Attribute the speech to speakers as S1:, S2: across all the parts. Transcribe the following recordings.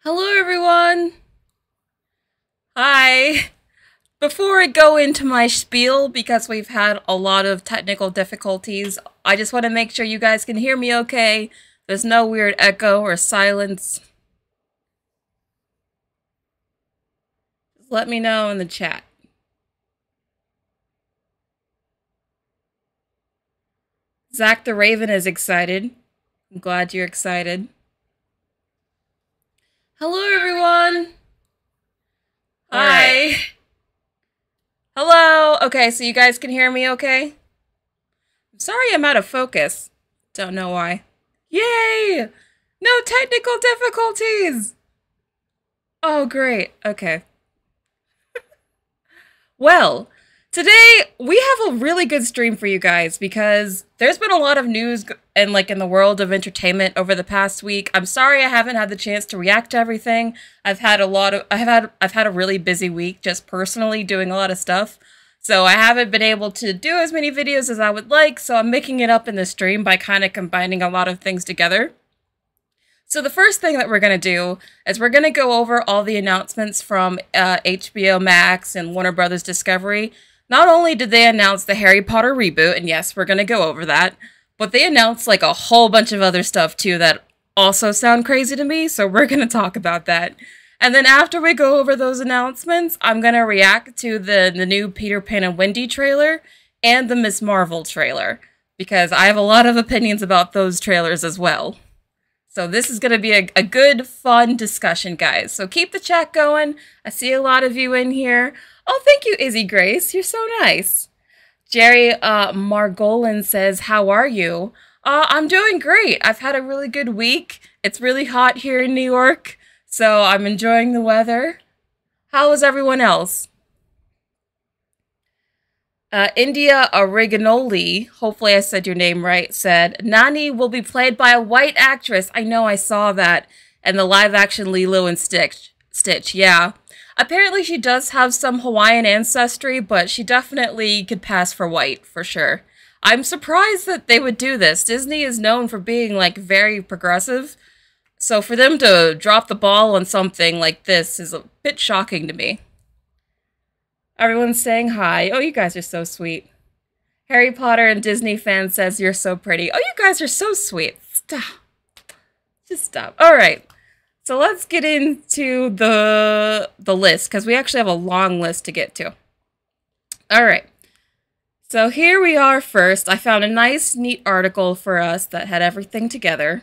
S1: Hello, everyone. Hi. Before I go into my spiel, because we've had a lot of technical difficulties, I just want to make sure you guys can hear me okay. There's no weird echo or silence. Just let me know in the chat. Zach the Raven is excited. I'm glad you're excited. Hello, everyone. Hi. Right. Hello. Okay, so you guys can hear me okay? I'm sorry I'm out of focus. Don't know why. Yay! No technical difficulties! Oh, great. Okay. Well, today we have a really good stream for you guys because there's been a lot of news and in the world of entertainment over the past week. I'm sorry I haven't had the chance to react to everything. I've had a really busy week just personally doing a lot of stuff. So I haven't been able to do as many videos as I would like, so I'm making it up in the stream by kind of combining a lot of things together. So the first thing that we're going to do is we're going to go over all the announcements from HBO Max and Warner Brothers Discovery. Not only did they announce the Harry Potter reboot, and yes, we're going to go over that, but they announced a whole bunch of other stuff too that also sound crazy to me, so we're going to talk about that. And then after we go over those announcements, I'm going to react to the new Peter Pan and Wendy trailer and the Miss Marvel trailer, because I have a lot of opinions about those trailers as well. So this is going to be a good, fun discussion, guys. So keep the chat going. I see a lot of you in here. Oh, thank you, Izzy Grace. You're so nice. Jerry Margolin says, how are you? I'm doing great. I've had a really good week. It's really hot here in New York, so I'm enjoying the weather. How is everyone else? India Oreganoli, hopefully I said your name right, said, Nani will be played by a white actress. I know, I saw that. And the live-action Lilo and Stitch, yeah. Apparently she does have some Hawaiian ancestry, but she definitely could pass for white, for sure. I'm surprised that they would do this. Disney is known for being, very progressive. So for them to drop the ball on something like this is a bit shocking to me. Everyone's saying hi. Oh, you guys are so sweet. Harry Potter and Disney fan says you're so pretty. Oh, you guys are so sweet. Stop. Just stop. All right. So let's get into the list, because we actually have a long list to get to. All right. So here we are first. I found a nice, neat article for us that had everything together.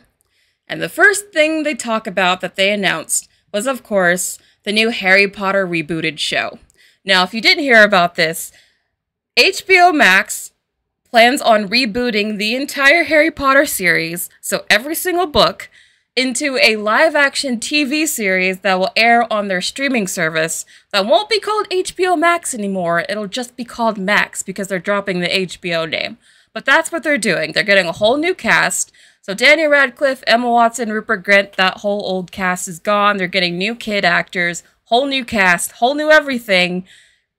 S1: And the first thing they talk about that they announced was, of course, the new Harry Potter rebooted show. Now, if you didn't hear about this, HBO Max plans on rebooting the entire Harry Potter series, so every single book, into a live-action TV series that will air on their streaming service that won't be called HBO Max anymore. It'll just be called Max because they're dropping the HBO name. But that's what they're doing. They're getting a whole new cast. So Daniel Radcliffe, Emma Watson, Rupert Grint, that whole old cast is gone. They're getting new kid actors, whole new cast, whole new everything,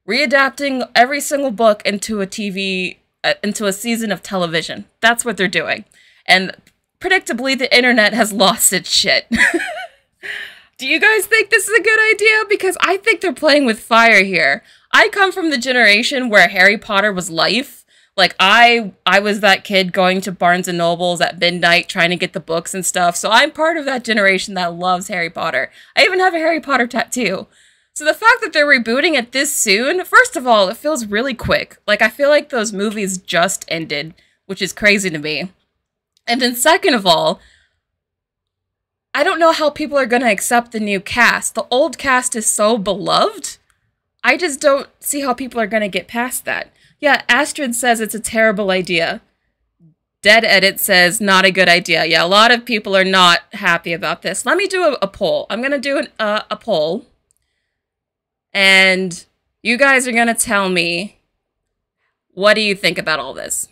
S1: readapting every single book into a season of television. That's what they're doing. And predictably, the internet has lost its shit. Do you guys think this is a good idea? Because I think they're playing with fire here. I come from the generation where Harry Potter was life. I was that kid going to Barnes & Nobles at midnight trying to get the books and stuff, so I'm part of that generation that loves Harry Potter. I even have a Harry Potter tattoo. So the fact that they're rebooting it this soon, first of all, it feels really quick. I feel like those movies just ended, which is crazy to me. And then second of all, I don't know how people are going to accept the new cast. The old cast is so beloved. I just don't see how people are going to get past that. Yeah, Astrid says it's a terrible idea. Dead Edit says not a good idea. Yeah, a lot of people are not happy about this. Let me do a poll. I'm going to do a poll. And you guys are going to tell me, what do you think about all this?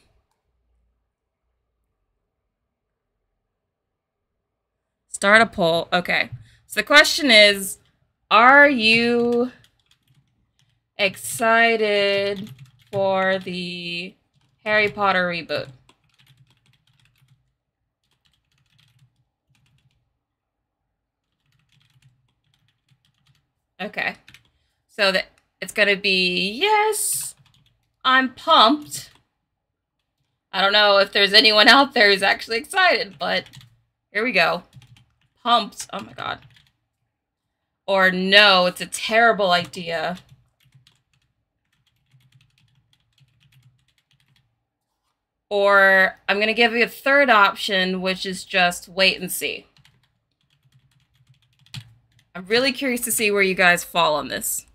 S1: Start a poll. Okay. So the question is, are you excited for the Harry Potter reboot? Okay. So that it's going to be, yes, I'm pumped. I don't know if there's anyone out there who's actually excited, but here we go. Pumped. Oh my god. Or no, it's a terrible idea. Or I'm going to give you a third option, which is just wait and see. I'm really curious to see where you guys fall on this.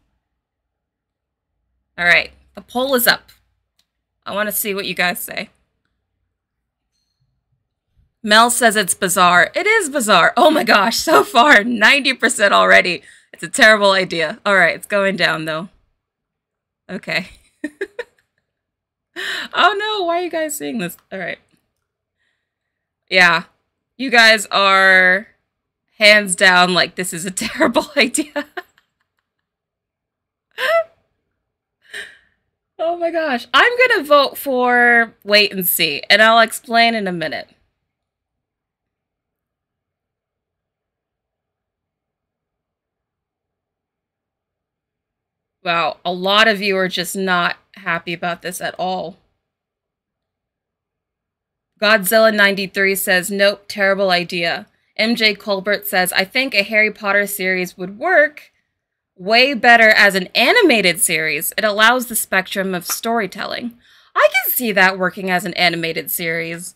S1: All right, the poll is up. I want to see what you guys say. Mel says it's bizarre. It is bizarre. Oh my gosh, so far, 90% already. It's a terrible idea. All right, it's going down though. Okay. Oh no, why are you guys seeing this? All right. Yeah, you guys are hands down like this is a terrible idea. Oh my gosh. I'm gonna vote for wait and see, and I'll explain in a minute. Wow, a lot of you are just not happy about this at all. Godzilla93 says, nope, terrible idea. MJ Colbert says, I think a Harry Potter series would work way better as an animated series. It allows the spectrum of storytelling. I can see that working as an animated series.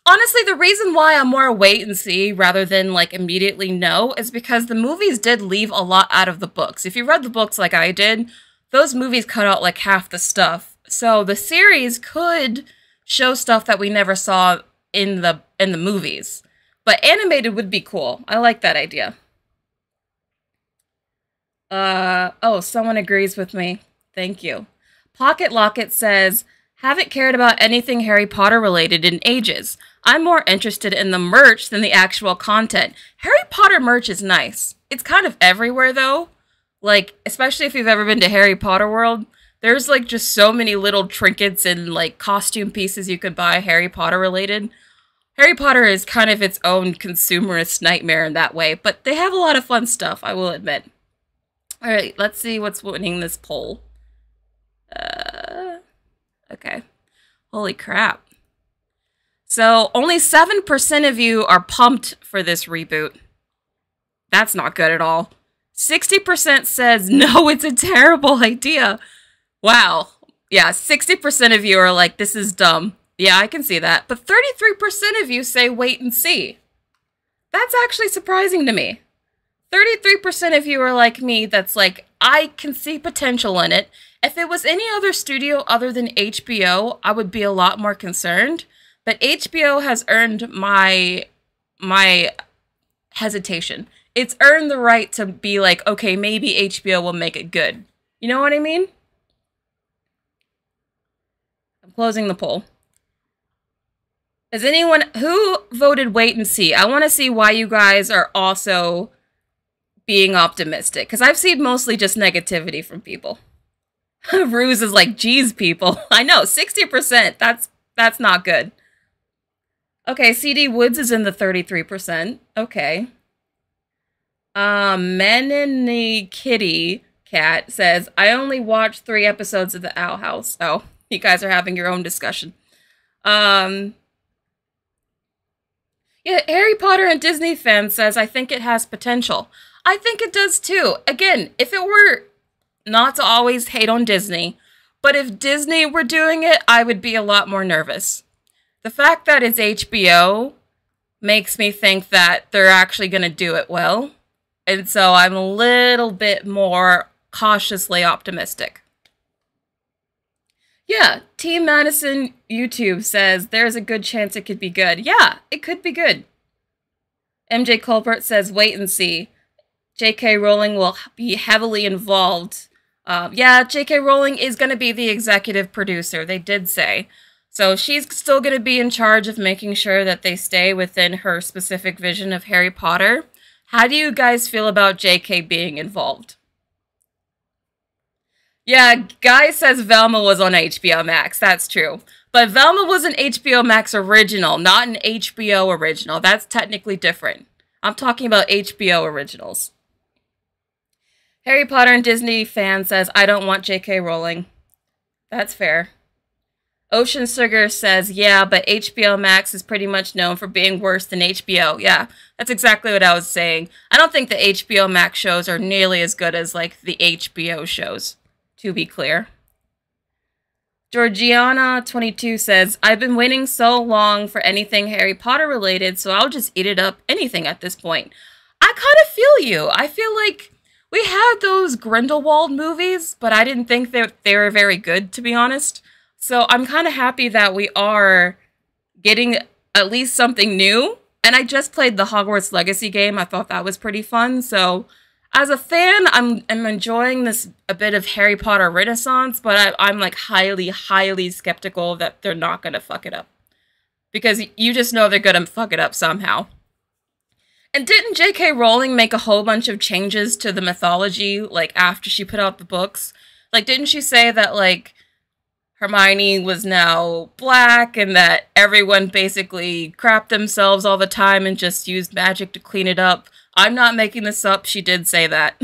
S1: Honestly, the reason why I'm more wait and see rather than like immediately no is because the movies did leave a lot out of the books. If you read the books like I did, those movies cut out like half the stuff. So the series could show stuff that we never saw in the movies. But animated would be cool. I like that idea. Oh, someone agrees with me. Thank you. Pocket Locket says, haven't cared about anything Harry Potter related in ages. I'm more interested in the merch than the actual content. Harry Potter merch is nice. It's kind of everywhere though. Like, especially if you've ever been to Harry Potter World, there's like just so many little trinkets and like costume pieces you could buy Harry Potter related. Harry Potter is kind of its own consumerist nightmare in that way, but they have a lot of fun stuff, I will admit. All right, let's see what's winning this poll. Okay. Holy crap. So only 7% of you are pumped for this reboot. That's not good at all. 60% says, no, it's a terrible idea. Wow. Yeah, 60% of you are like, this is dumb. Yeah, I can see that. But 33% of you say wait and see. That's actually surprising to me. 33% of you are like me that's like, I can see potential in it. If it was any other studio other than HBO, I would be a lot more concerned. But HBO has earned my hesitation. It's earned the right to be like, okay, maybe HBO will make it good. You know what I mean? I'm closing the poll. Is anyone who voted wait and see? I want to see why you guys are also being optimistic, because I've seen mostly just negativity from people. Ruse is like, geez, people. I know, 60%. That's not good. Okay, CD Woods is in the 33%. Okay. Menini Kitty Cat says, I only watched 3 episodes of The Owl House. Oh, you guys are having your own discussion. Yeah, Harry Potter and Disney fan says, I think it has potential. I think it does too. Again, if it were not to always hate on Disney, but if Disney were doing it, I would be a lot more nervous. The fact that it's HBO makes me think that they're actually going to do it well. And so I'm a little bit more cautiously optimistic. Yeah, Team Madison YouTube says there's a good chance it could be good. Yeah, it could be good. MJ Colbert says wait and see. J.K. Rowling will be heavily involved. Yeah, J.K. Rowling is going to be the executive producer, they did say. So she's still going to be in charge of making sure that they stay within her specific vision of Harry Potter. How do you guys feel about J.K. being involved? Yeah, Guy says Velma was on HBO Max. That's true. But Velma was an HBO Max original, not an HBO original. That's technically different. I'm talking about HBO originals. Harry Potter and Disney fan says, I don't want J.K. Rowling. That's fair. Ocean Sugar says, yeah, but HBO Max is pretty much known for being worse than HBO. Yeah, that's exactly what I was saying. I don't think the HBO Max shows are nearly as good as, like, the HBO shows, to be clear. Georgiana22 says, I've been waiting so long for anything Harry Potter related, so I'll just eat it up, anything at this point. I kind of feel you. I feel like we had those Grindelwald movies, but I didn't think that they were very good, to be honest. So I'm kind of happy that we are getting at least something new. And I just played the Hogwarts Legacy game. I thought that was pretty fun. So as a fan, I'm enjoying this a bit of Harry Potter Renaissance, but I'm like highly, highly skeptical that they're not going to fuck it up. Because you just know they're going to fuck it up somehow. And didn't J.K. Rowling make a whole bunch of changes to the mythology, like, after she put out the books? Like, didn't she say that, like, Hermione was now black and that everyone basically crapped themselves all the time and just used magic to clean it up? I'm not making this up. She did say that.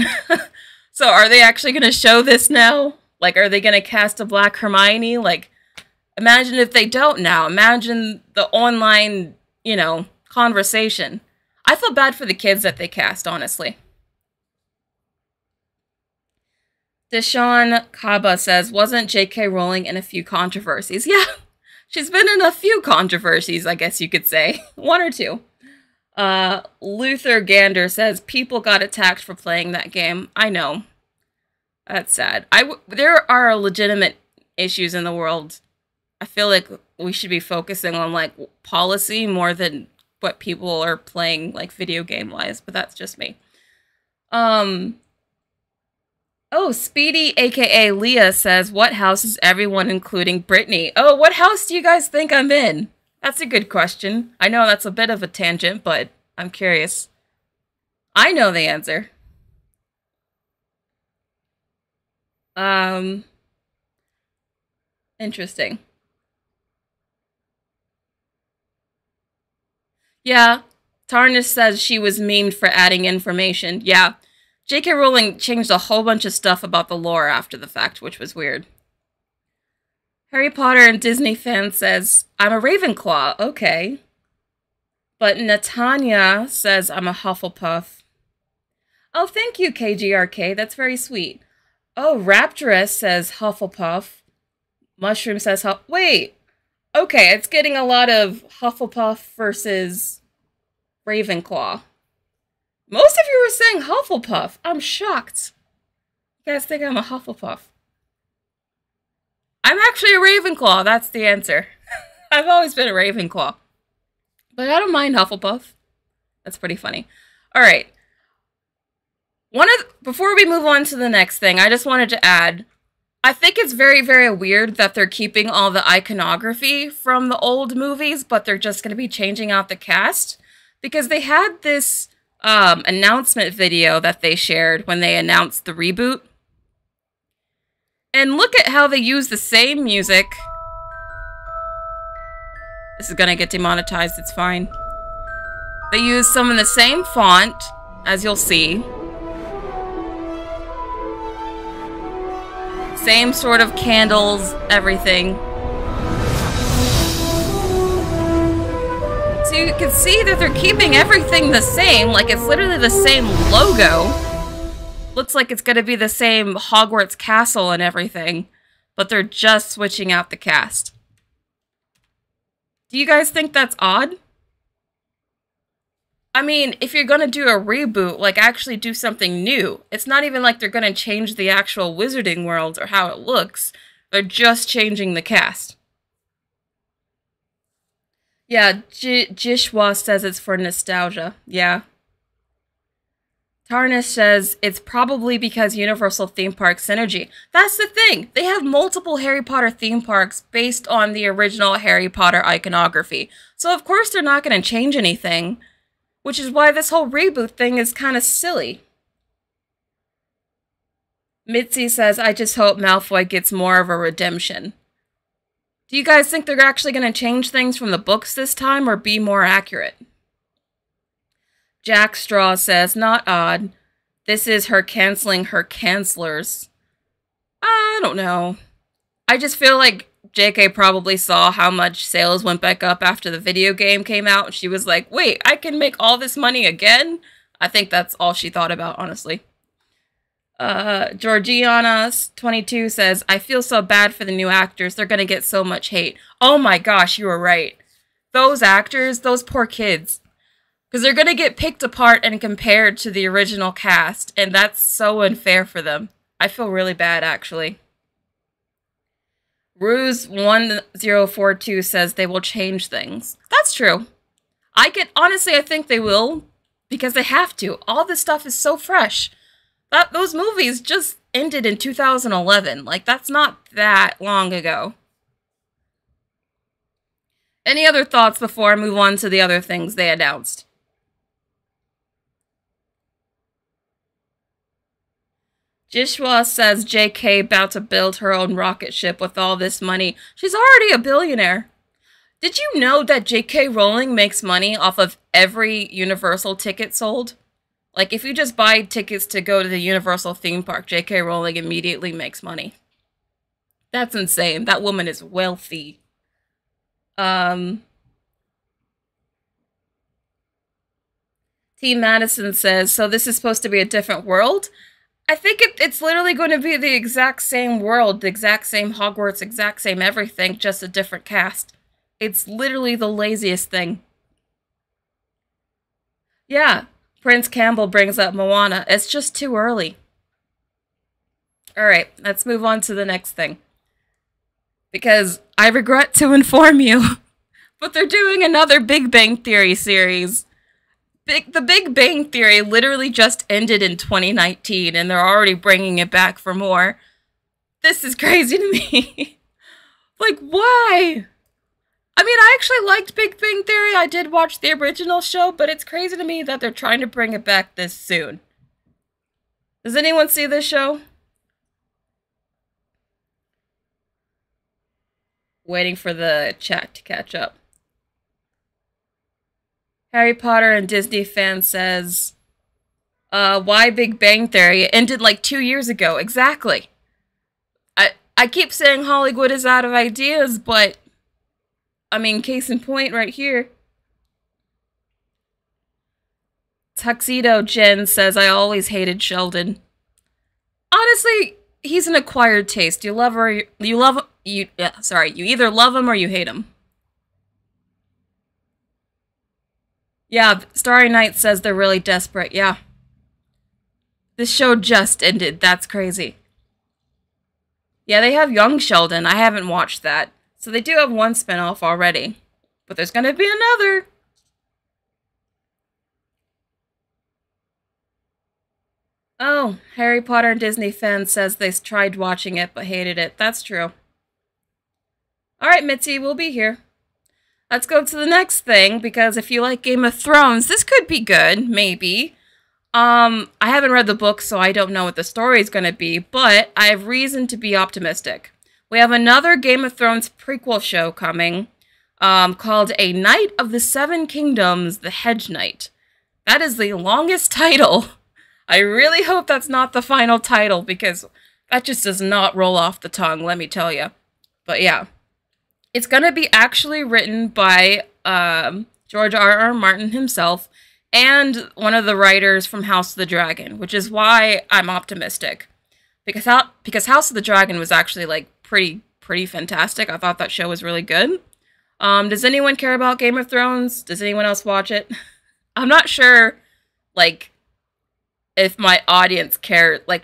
S1: So are they actually going to show this now? Like, are they going to cast a black Hermione? Like, imagine if they don't now. Imagine the online, you know, conversation. I feel bad for the kids that they cast, honestly. Deshaun Kaba says, wasn't J.K. Rowling in a few controversies? Yeah, she's been in a few controversies, I guess you could say. One or two. Luther Gander says, people got attacked for playing that game. I know. That's sad. There are legitimate issues in the world. I feel like we should be focusing on, like, policy more than what people are playing, like, video game-wise, but that's just me. Oh, Speedy, aka Leah, says, what house is everyone, including Brittney? Oh, what house do you guys think I'm in? That's a good question. I know that's a bit of a tangent, but I'm curious. I know the answer. Interesting. Yeah, Tarnish says she was memed for adding information. Yeah, J.K. Rowling changed a whole bunch of stuff about the lore after the fact, which was weird. Harry Potter and Disney fan says, I'm a Ravenclaw. Okay. But Natanya says, I'm a Hufflepuff. Oh, thank you, KGRK. That's very sweet. Oh, Rapturous says Hufflepuff. Mushroom says wait. Okay, it's getting a lot of Hufflepuff versus Ravenclaw. Most of you were saying Hufflepuff. I'm shocked. You guys think I'm a Hufflepuff. I'm actually a Ravenclaw. That's the answer. I've always been a Ravenclaw. But I don't mind Hufflepuff. That's pretty funny. Alright. Before we move on to the next thing, I just wanted to add, I think it's very, very weird that they're keeping all the iconography from the old movies, but they're just going to be changing out the cast. Because they had this announcement video that they shared when they announced the reboot. And look at how they use the same music. This is going to get demonetized, it's fine. They use some of the same font, as you'll see. Same sort of candles, everything. So you can see that they're keeping everything the same, like it's literally the same logo. Looks like it's going to be the same Hogwarts castle and everything, but they're just switching out the cast. Do you guys think that's odd? I mean, if you're going to do a reboot, like actually do something new. It's not even like they're going to change the actual wizarding world or how it looks. They're just changing the cast. Yeah, Jishwa says it's for nostalgia. Yeah. Tarnish says it's probably because Universal Theme Park synergy. That's the thing. They have multiple Harry Potter theme parks based on the original Harry Potter iconography. So of course they're not going to change anything. Which is why this whole reboot thing is kind of silly. Mitzi says, I just hope Malfoy gets more of a redemption. Do you guys think they're actually going to change things from the books this time or be more accurate? Jack Straw says, not odd. This is her canceling her cancelers. I don't know. I just feel like JK probably saw how much sales went back up after the video game came out. She was like, wait, I can make all this money again? I think that's all she thought about, honestly. Georgiana22 says, I feel so bad for the new actors. They're gonna get so much hate. Oh my gosh, you were right. Those actors, those poor kids. Because they're gonna get picked apart and compared to the original cast, and that's so unfair for them. I feel really bad, actually. Ruse1042 says they will change things. That's true. Honestly, I think they will, because they have to. All this stuff is so fresh. Those movies just ended in 2011. Like, that's not that long ago. Any other thoughts before I move on to the other things they announced? Jishwa says JK about to build her own rocket ship with all this money. She's already a billionaire. Did you know that JK Rowling makes money off of every Universal ticket sold? Like, if you just buy tickets to go to the Universal theme park, JK Rowling immediately makes money. That's insane. That woman is wealthy. Team Madison says, so this is supposed to be a different world? I think it's literally going to be the exact same world, the exact same Hogwarts, exact same everything, just a different cast. It's literally the laziest thing. Yeah, Prince Campbell brings up Moana. It's just too early. Alright, let's move on to the next thing. Because I regret to inform you, but they're doing another Big Bang Theory series. The Big Bang Theory literally just ended in 2019, and they're already bringing it back for more. This is crazy to me. Like, why? I mean, I actually liked Big Bang Theory. I did watch the original show, but it's crazy to me that they're trying to bring it back this soon. Does anyone see this show? Waiting for the chat to catch up. Harry Potter and Disney fan says, why Big Bang Theory? It ended like 2 years ago. Exactly. I keep saying Hollywood is out of ideas, but I mean, case in point right here. Tuxedo Jen says, I always hated Sheldon. Honestly, he's an acquired taste. You either love him or you hate him. Yeah, Starry Night says they're really desperate. Yeah. This show just ended. That's crazy. Yeah, they have Young Sheldon. I haven't watched that. So they do have one spinoff already. But there's gonna be another. Oh, Harry Potter and Disney fan says they tried watching it but hated it. That's true. Alright, Mitzi, we'll be here. Let's go to the next thing, because if you like Game of Thrones, this could be good, maybe. I haven't read the book, so I don't know what the story is going to be, but I have reason to be optimistic. We have another Game of Thrones prequel show coming, called A Knight of the Seven Kingdoms, The Hedge Knight. That is the longest title. I really hope that's not the final title, because that just does not roll off the tongue, let me tell you. But yeah. It's going to be actually written by George R.R. Martin himself and one of the writers from House of the Dragon, which is why I'm optimistic. Because House of the Dragon was actually like pretty fantastic. I thought that show was really good. Does anyone care about Game of Thrones? Does anyone else watch it? I'm not sure, like, if my audience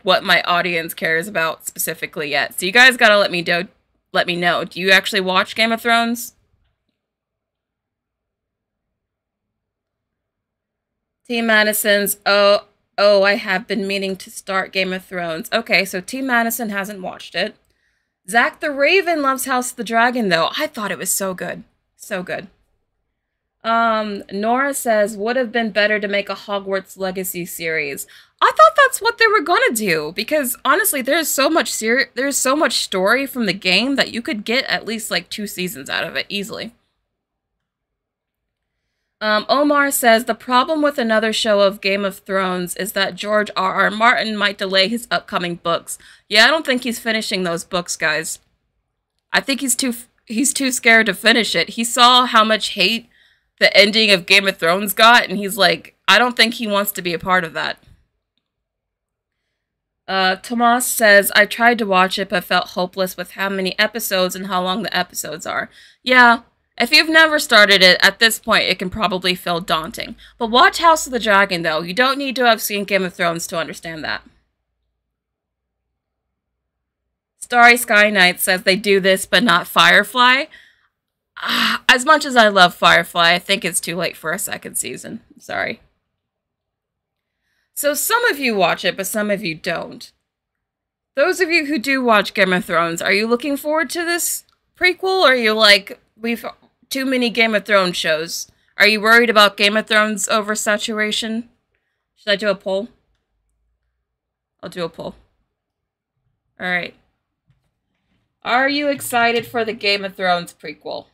S1: what my audience cares about specifically yet. So you guys gotta let me know. Do you actually watch Game of Thrones? Team Madison's, oh, I have been meaning to start Game of Thrones. Okay, so Team Madison hasn't watched it. Zach the Raven loves House of the Dragon, though. I thought it was so good. So good. Nora says, would have been better to make a Hogwarts Legacy series. I thought that's what they were gonna do, because honestly, there's so much story from the game that you could get at least like 2 seasons out of it easily. Omar says the problem with another show of Game of Thrones is that George R.R. Martin might delay his upcoming books. Yeah, I don't think he's finishing those books, guys. I think he's too scared to finish it. He saw how much hate the ending of Game of Thrones got, and he's like, I don't think he wants to be a part of that. Tomas says, I tried to watch it, but felt hopeless with how many episodes and how long the episodes are. Yeah, if you've never started it, at this point, it can probably feel daunting. But watch House of the Dragon, though. You don't need to have seen Game of Thrones to understand that. Starry Sky Knight says they do this, but not Firefly. As much as I love Firefly, I think it's too late for a second season. Sorry. So some of you watch it, but some of you don't. Those of you who do watch Game of Thrones, are you looking forward to this prequel? Or are you like, we've too many Game of Thrones shows? Are you worried about Game of Thrones oversaturation? Should I do a poll? I'll do a poll. Alright. Are you excited for the Game of Thrones prequel?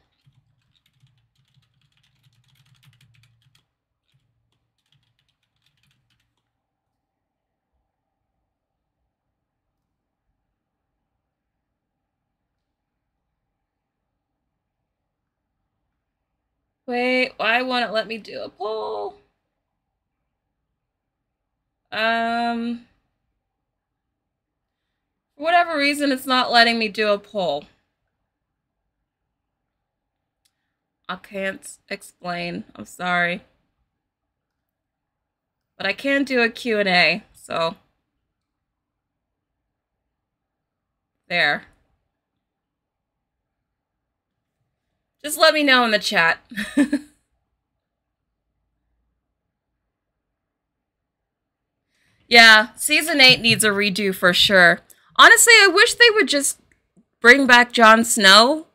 S1: Wait, why won't it let me do a poll? For whatever reason, it's not letting me do a poll. I can't explain. I'm sorry. But I can do a Q&A, so... There. Just let me know in the chat. Yeah, Season 8 needs a redo for sure. Honestly, I wish they would just bring back Jon Snow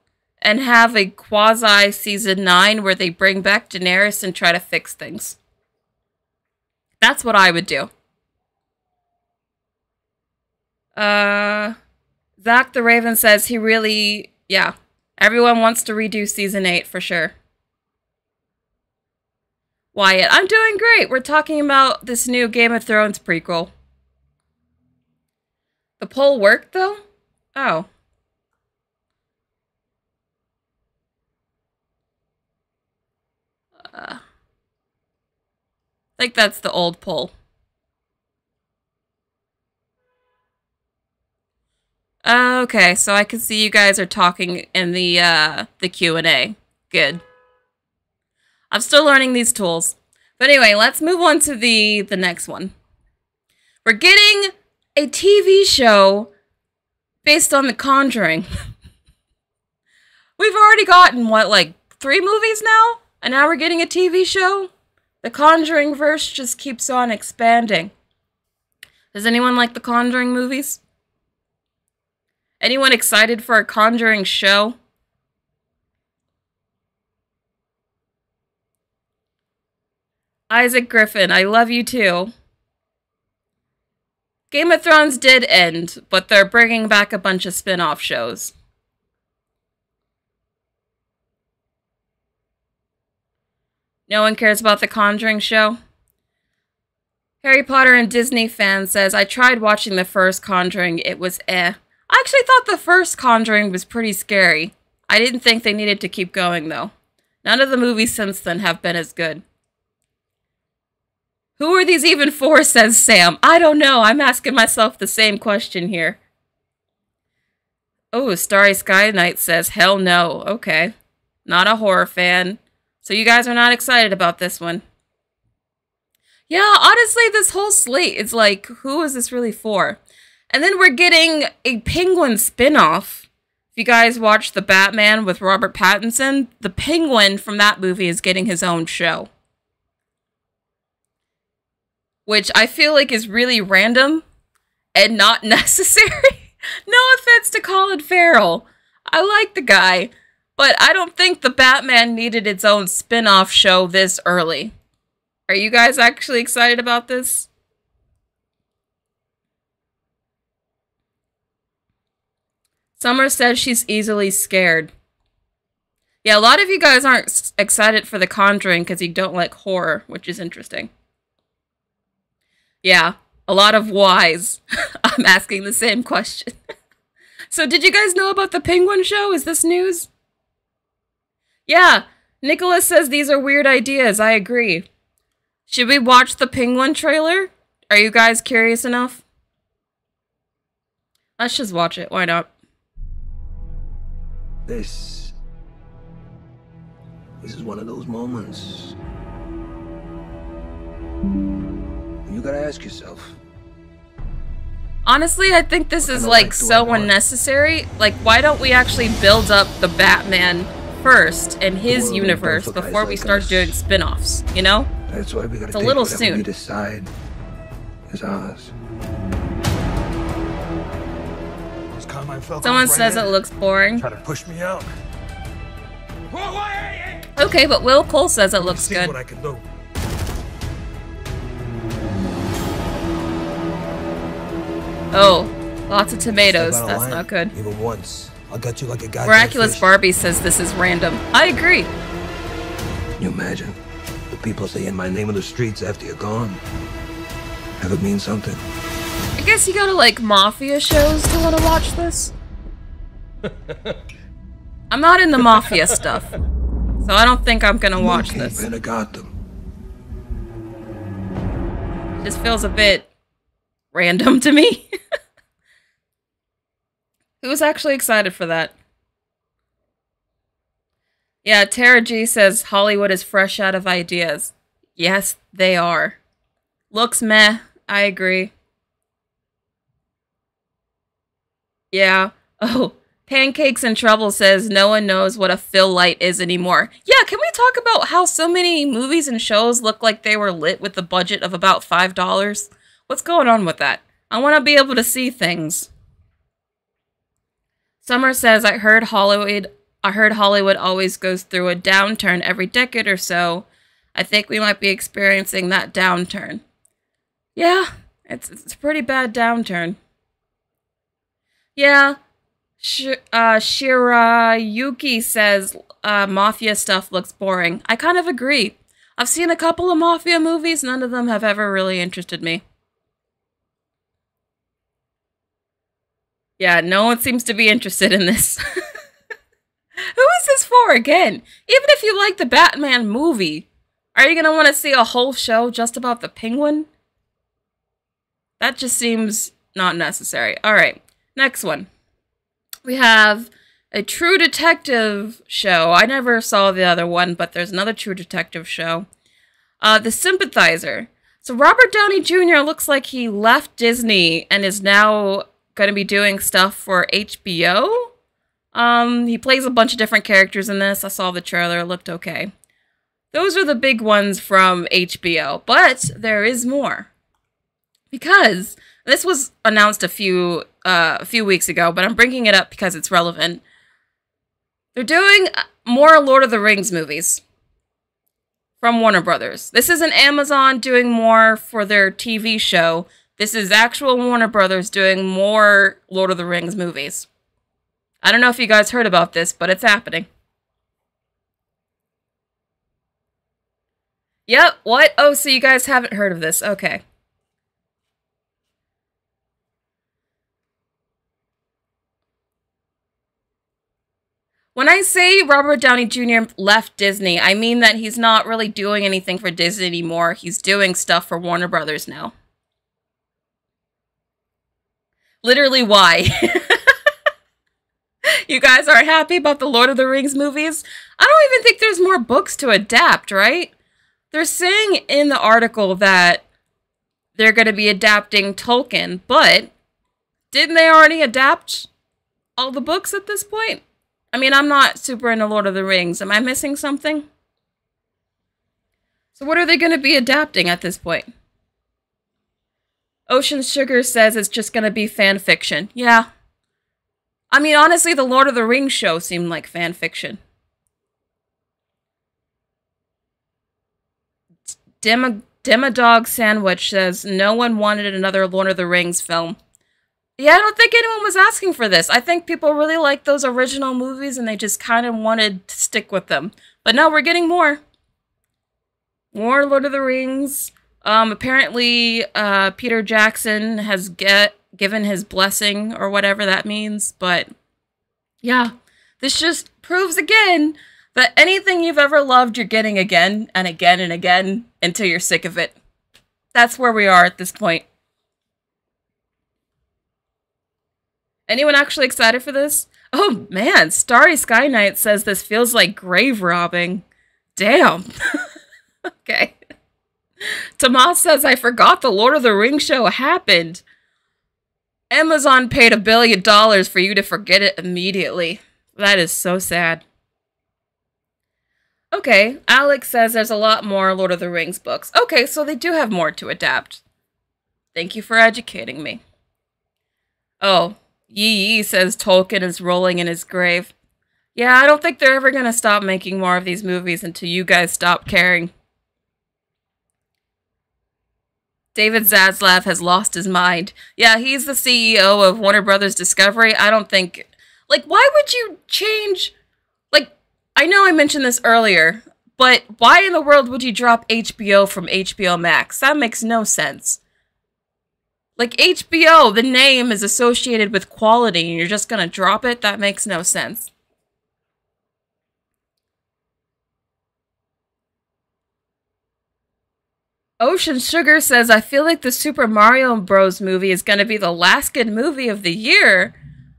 S1: and have a quasi-Season 9 where they bring back Daenerys and try to fix things. That's what I would do. Zach the Raven says he really... Yeah, everyone wants to redo Season 8 for sure. Wyatt, I'm doing great. We're talking about this new Game of Thrones prequel. The poll worked, though? Oh. I think that's the old poll. Okay, so I can see you guys are talking in the Q&A. Good. I'm still learning these tools. But anyway, let's move on to the next one. We're getting a TV show based on The Conjuring. We've already gotten, what, like 3 movies now? And now we're getting a TV show? The Conjuring verse just keeps on expanding. Does anyone like the Conjuring movies? Anyone excited for a Conjuring show? Isaac Griffin, I love you too. Game of Thrones did end, but they're bringing back a bunch of spin-off shows. No one cares about the Conjuring show? Harry Potter and Disney fan says, I tried watching the first Conjuring, it was eh. I actually thought the first Conjuring was pretty scary. I didn't think they needed to keep going, though. None of the movies since then have been as good. Who are these even for, says Sam. I don't know. I'm asking myself the same question here. Oh, Starry Sky Knight says, hell no. Okay. Not a horror fan. So you guys are not excited about this one. Yeah, honestly, this whole slate is like, who is this really for? And then we're getting a Penguin spin-off. If you guys watch The Batman with Robert Pattinson, the Penguin from that movie is getting his own show. Which I feel like is really random and not necessary. No offense to Colin Farrell. I like the guy. But I don't think the Batman needed its own spin-off show this early. Are you guys actually excited about this? Summer says she's easily scared. Yeah, a lot of you guys aren't excited for The Conjuring because you don't like horror, which is interesting. Yeah, a lot of whys. I'm asking the same question. So did you guys know about the Penguin show? Is this news? Yeah, Nicholas says these are weird ideas. I agree. Should we watch the Penguin trailer? Are you guys curious enough? Let's just watch it. Why not?
S2: This is one of those moments. You gotta ask yourself.
S1: Honestly, I think this is like so unnecessary. Like, why don't we actually build up the Batman first in his universe before we start doing spin-offs, you know?
S2: That's why we gotta
S1: it's a little soon.
S2: We decide is ours.
S1: Someone says it looks boring.
S3: Try to push me out.
S1: Okay, but Will Cole says it looks good.
S3: What I can do.
S1: Oh, lots of tomatoes. That's not good.
S3: Even once, I'll gut you like a goddamn
S1: Miraculous
S3: fish.
S1: Barbie says this is random. I agree.
S2: Can you imagine the people saying my name in the streets after you're gone? Have it mean something?
S1: I guess you gotta like mafia shows to want to watch this. I'm not into mafia stuff, so I don't think I'm gonna watch this.
S2: It
S1: just feels a bit random to me. Who's actually excited for that? Yeah, Tara G says Hollywood is fresh out of ideas. Yes, they are. Looks meh. I agree. Yeah. Oh, Pancakes in Trouble says no one knows what a fill light is anymore. Yeah, can we talk about how so many movies and shows look like they were lit with a budget of about $5? What's going on with that? I want to be able to see things. Summer says, I heard Hollywood always goes through a downturn every decade or so. I think we might be experiencing that downturn. Yeah, it's a pretty bad downturn. Yeah, Shirayuki says mafia stuff looks boring. I kind of agree. I've seen a couple of mafia movies. None of them have ever really interested me. Yeah, no one seems to be interested in this. Who is this for again? Even if you like the Batman movie, are you going to want to see a whole show just about the Penguin? That just seems not necessary. All right, next one. We have a True Detective show. I never saw the other one, but there's another True Detective show. The Sympathizer. So Robert Downey Jr. looks like he left Disney and is now going to be doing stuff for HBO. He plays a bunch of different characters in this. I saw the trailer. It looked okay. Those are the big ones from HBO, but there is more. Because this was announced a few weeks ago, but I'm bringing it up because it's relevant. They're doing more Lord of the Rings movies from Warner Brothers. This isn't Amazon doing more for their TV show. This is actual Warner Brothers doing more Lord of the Rings movies. I don't know if you guys heard about this, but it's happening. Yep, what? Oh, so you guys haven't heard of this. Okay. When I say Robert Downey Jr. left Disney, I mean that he's not really doing anything for Disney anymore. He's doing stuff for Warner Brothers now. Literally, why? You guys aren't happy about the Lord of the Rings movies? I don't even think there's more books to adapt, right? They're saying in the article that they're going to be adapting Tolkien, but didn't they already adapt all the books at this point? I mean, I'm not super into Lord of the Rings. Am I missing something? So what are they going to be adapting at this point? Ocean Sugar says it's just going to be fan fiction. Yeah. I mean, honestly, the Lord of the Rings show seemed like fan fiction. Demodog Sandwich says no one wanted another Lord of the Rings film. Yeah, I don't think anyone was asking for this. I think people really like those original movies and they just kind of wanted to stick with them. But no, we're getting more. More Lord of the Rings. Apparently, Peter Jackson has given his blessing or whatever that means. But yeah, this just proves again that anything you've ever loved, you're getting again and again and again until you're sick of it. That's where we are at this point. Anyone actually excited for this? Oh man, Starry Sky Knight says this feels like grave robbing. Damn. Okay. Tomas says, I forgot the Lord of the Rings show happened. Amazon paid $1 billion for you to forget it immediately. That is so sad. Okay, Alex says there's a lot more Lord of the Rings books. Okay, so they do have more to adapt. Thank you for educating me. Oh, Yee says Tolkien is rolling in his grave. Yeah, I don't think they're ever going to stop making more of these movies until you guys stop caring. David Zaslav has lost his mind. Yeah, he's the CEO of Warner Brothers Discovery. I don't think... Like, why would you change... Like, I know I mentioned this earlier, but why in the world would you drop HBO from HBO Max? That makes no sense. Like, HBO, the name is associated with quality, and you're just gonna drop it? That makes no sense. Ocean Sugar says, I feel like the Super Mario Bros. Movie is gonna be the last good movie of the year.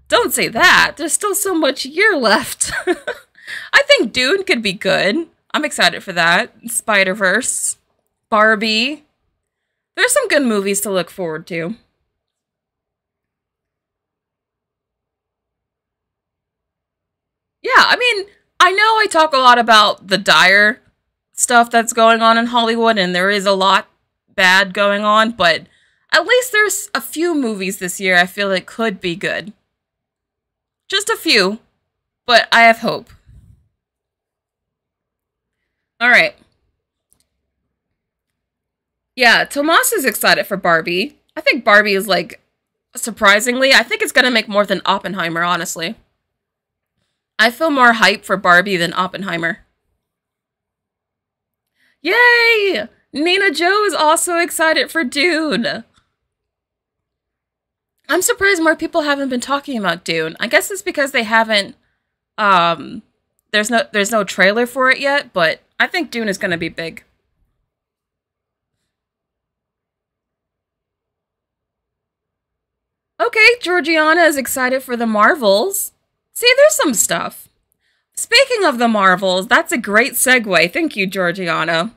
S1: Don't say that. There's still so much year left. I think Dune could be good. I'm excited for that. Spider-Verse. Barbie. There's some good movies to look forward to. Yeah, I mean, I know I talk a lot about the dire stuff that's going on in Hollywood, and there is a lot bad going on, but at least there's a few movies this year I feel like could be good. Just a few, but I have hope. Alright. Yeah, Tomas is excited for Barbie. I think Barbie is, like, surprisingly, I think it's gonna make more than Oppenheimer, honestly. I feel more hype for Barbie than Oppenheimer. Yay! Nina Joe is also excited for Dune. I'm surprised more people haven't been talking about Dune. I guess it's because they haven't, there's no trailer for it yet, but I think Dune is gonna be big. Okay, Georgiana is excited for the Marvels. See, there's some stuff. Speaking of the Marvels, that's a great segue. Thank you, Georgiana.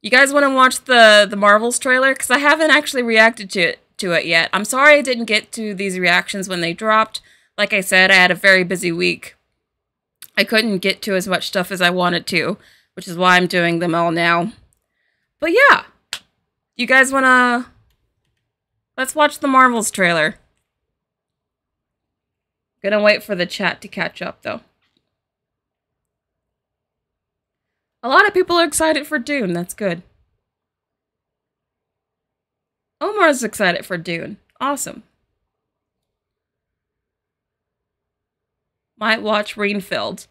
S1: You guys want to watch the Marvels trailer? Because I haven't actually reacted to it yet. I'm sorry I didn't get to these reactions when they dropped. Like I said, I had a very busy week. I couldn't get to as much stuff as I wanted to, which is why I'm doing them all now. But yeah, you guys want to... Let's watch the Marvels trailer. Gonna wait for the chat to catch up, though. A lot of people are excited for Dune. That's good. Omar's excited for Dune. Awesome. Might watch Rainfield.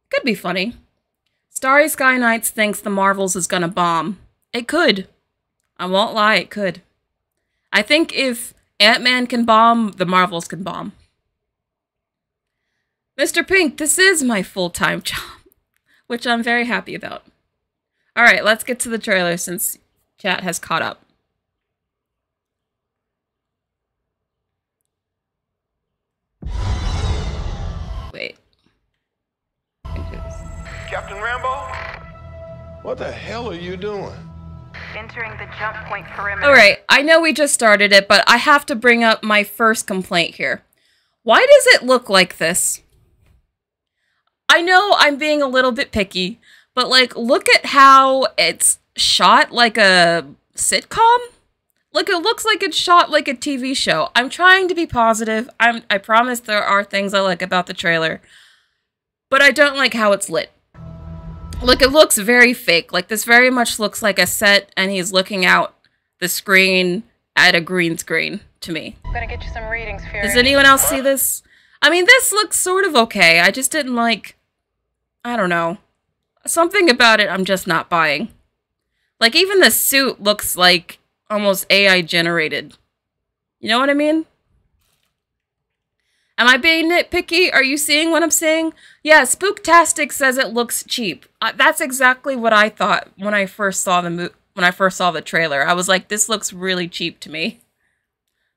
S1: Could be funny. Starry Sky Knights thinks the Marvels is gonna bomb. It could. I won't lie, it could. I think if Ant-Man can bomb, the Marvels can bomb. Mr. Pink, this is my full-time job, which I'm very happy about. Alright, let's get to the trailer since chat has caught up. Wait.
S4: Captain Rambo?
S5: What the hell are you doing?
S4: Entering the jump point perimeter.
S1: Alright, I know we just started it, but I have to bring up my first complaint here. Why does it look like this? I know I'm being a little bit picky, but like, look at how it's shot like a sitcom. Like, it looks like it's shot like a TV show. I'm trying to be positive. I promise there are things I like about the trailer, but I don't like how it's lit. Like, it looks very fake. Like, this very much looks like a set and he's looking out the screen at a green screen. to me.
S4: I'm gonna get you some readings, Fury.
S1: Does anyone else see this? I mean, this looks sort of okay. I just didn't like... I don't know. Something about it I'm just not buying. Like, even the suit looks like almost AI generated. You know what I mean? Am I being nitpicky? Are you seeing what I'm saying? Yeah, Spooktastic says it looks cheap. That's exactly what I thought when I first saw the trailer. I was like, this looks really cheap to me.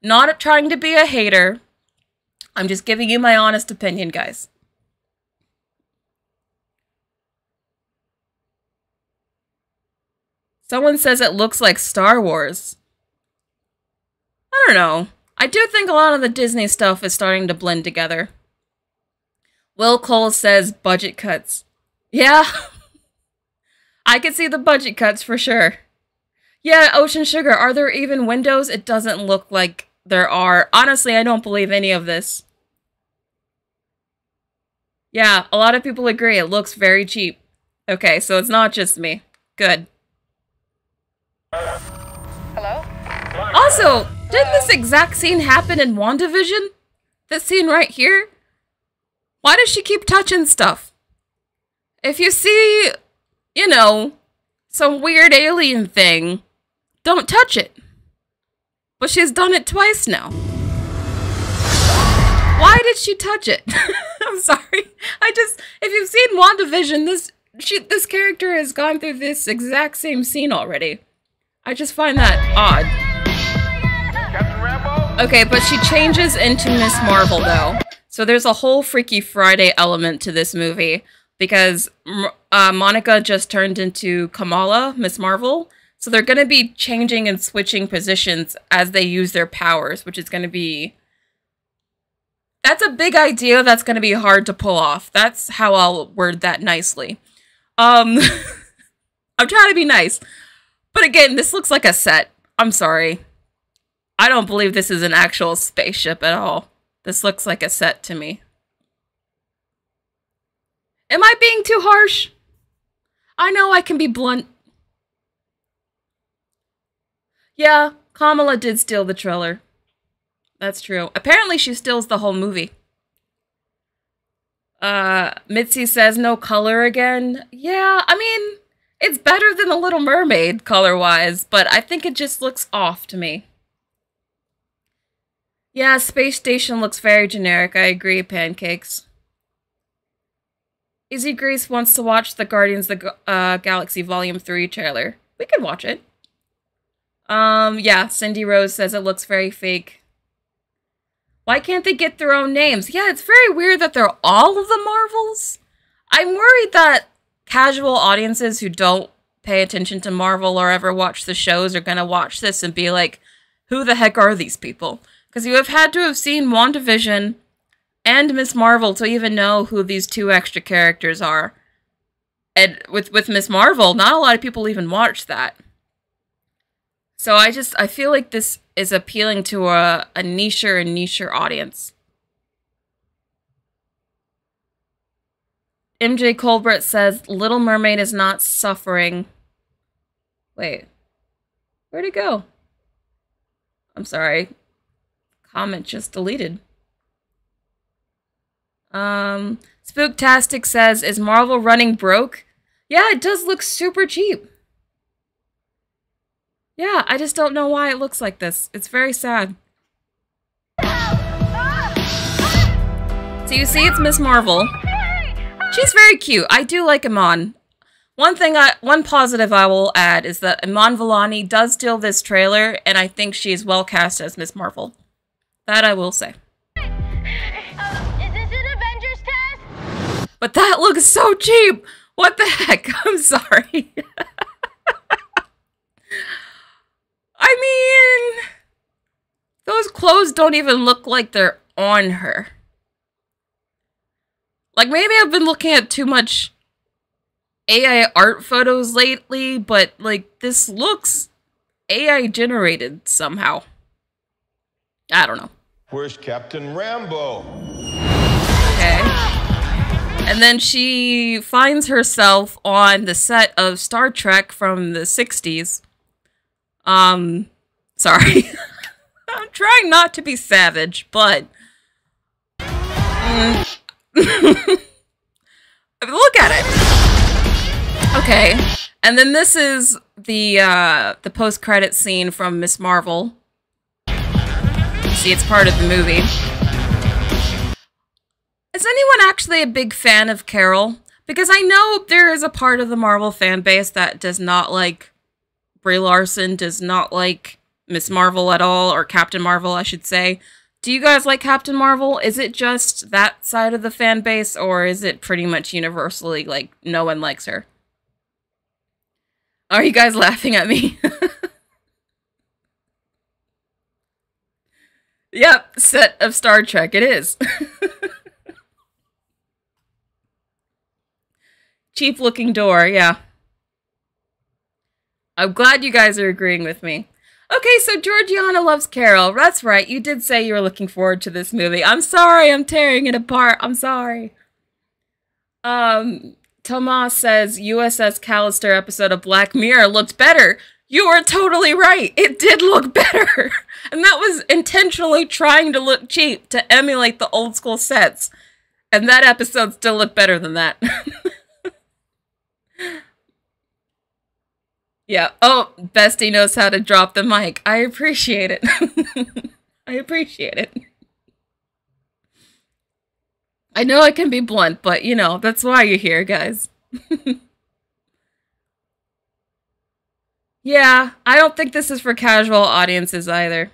S1: Not trying to be a hater. I'm just giving you my honest opinion, guys. Someone says it looks like Star Wars. I don't know. I do think a lot of the Disney stuff is starting to blend together. Will Cole says budget cuts. Yeah. I can see the budget cuts for sure. Yeah, Ocean Sugar, are there even windows? It doesn't look like there are. Honestly, I don't believe any of this. Yeah, a lot of people agree. It looks very cheap. Okay, so it's not just me. Good.
S4: Hello?
S1: Also, didn't this exact scene happen in WandaVision? This scene right here? Why does she keep touching stuff? If you see, you know, some weird alien thing, don't touch it. But she's done it twice now. Why did she touch it? I'm sorry. If you've seen WandaVision, this character has gone through this exact same scene already. I just find that odd.
S5: Captain Rambo?
S1: Okay, but she changes into Miss Marvel, though. So there's a whole Freaky Friday element to this movie, because Monica just turned into Kamala, Miss Marvel. So they're going to be changing and switching positions as they use their powers, which is going to be... That's a big idea that's going to be hard to pull off. That's how I'll word that nicely. I'm trying to be nice. But again, this looks like a set. I'm sorry. I don't believe this is an actual spaceship at all. This looks like a set to me. Am I being too harsh? I know I can be blunt. Yeah, Kamala did steal the trailer. That's true. Apparently she steals the whole movie. Mitzi says no color again. Yeah, I mean... It's better than The Little Mermaid, color-wise, but I think it just looks off to me. Yeah, Space Station looks very generic. I agree, Pancakes. Izzy Grace wants to watch the Guardians of the Galaxy Volume 3 trailer. We can watch it. Yeah, Cindy Rose says it looks very fake. Why can't they get their own names? Yeah, it's very weird that they're all of the Marvels. I'm worried that casual audiences who don't pay attention to Marvel or ever watch the shows are gonna watch this and be like, who the heck are these people? Because you have had to have seen WandaVision and Miss Marvel to even know who these two extra characters are. And with Miss Marvel, not a lot of people even watch that. So I feel like this is appealing to a nicher audience. MJ Colbert says, Little Mermaid is not suffering. Wait. Where'd it go? I'm sorry. Comment just deleted. Spooktastic says, is Marvel running broke? Yeah, it does look super cheap. Yeah, I just don't know why it looks like this. It's very sad. So you see, it's Miss Marvel. She's very cute. I do like Iman. One positive I will add is that Iman Vellani does steal this trailer, and I think she's well cast as Miss Marvel. That I will say.
S6: Is this an Avengers test?
S1: But that looks so cheap! What the heck? I'm sorry. I mean... Those clothes don't even look like they're on her. Like, maybe I've been looking at too much AI art photos lately, but, like, this looks AI generated somehow. I don't know.
S5: Where's Captain Rambo?
S1: Okay. And then she finds herself on the set of Star Trek from the 60s. Sorry. I'm trying not to be savage, but look at it. Okay, and then this is the post-credit scene from Miss Marvel. See, it's part of the movie. Is anyone actually a big fan of Carol? Because I know there is a part of the Marvel fan base that does not like Brie Larson, does not like Miss Marvel at all, or Captain Marvel, I should say. Do you guys like Captain Marvel? Is it just that side of the fan base, or is it pretty much universally, like, no one likes her? Are you guys laughing at me? Yep, set of Star Trek, it is. Cheap-looking door, yeah. I'm glad you guys are agreeing with me. Okay, so Georgiana loves Carol. That's right, you did say you were looking forward to this movie. I'm sorry, I'm tearing it apart. I'm sorry. Tomas says, USS Callister episode of Black Mirror looked better. You were totally right. It did look better. And that was intentionally trying to look cheap to emulate the old school sets. And that episode still looked better than that. Yeah. Oh, Bestie knows how to drop the mic. I appreciate it. I appreciate it. I know I can be blunt, but, you know, that's why you're here, guys. Yeah, I don't think this is for casual audiences either.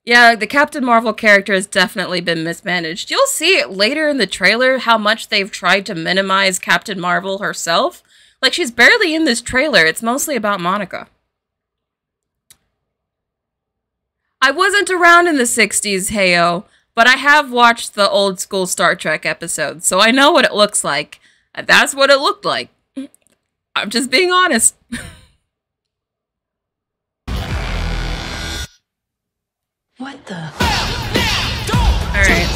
S1: Yeah, the Captain Marvel character has definitely been mismanaged. You'll see it later in the trailer how much they've tried to minimize Captain Marvel herself. Like, she's barely in this trailer. It's mostly about Monica. I wasn't around in the 60s, heyo, but I have watched the old school Star Trek episodes, so I know what it looks like. And that's what it looked like. I'm just being honest.
S7: What the?
S1: Alright.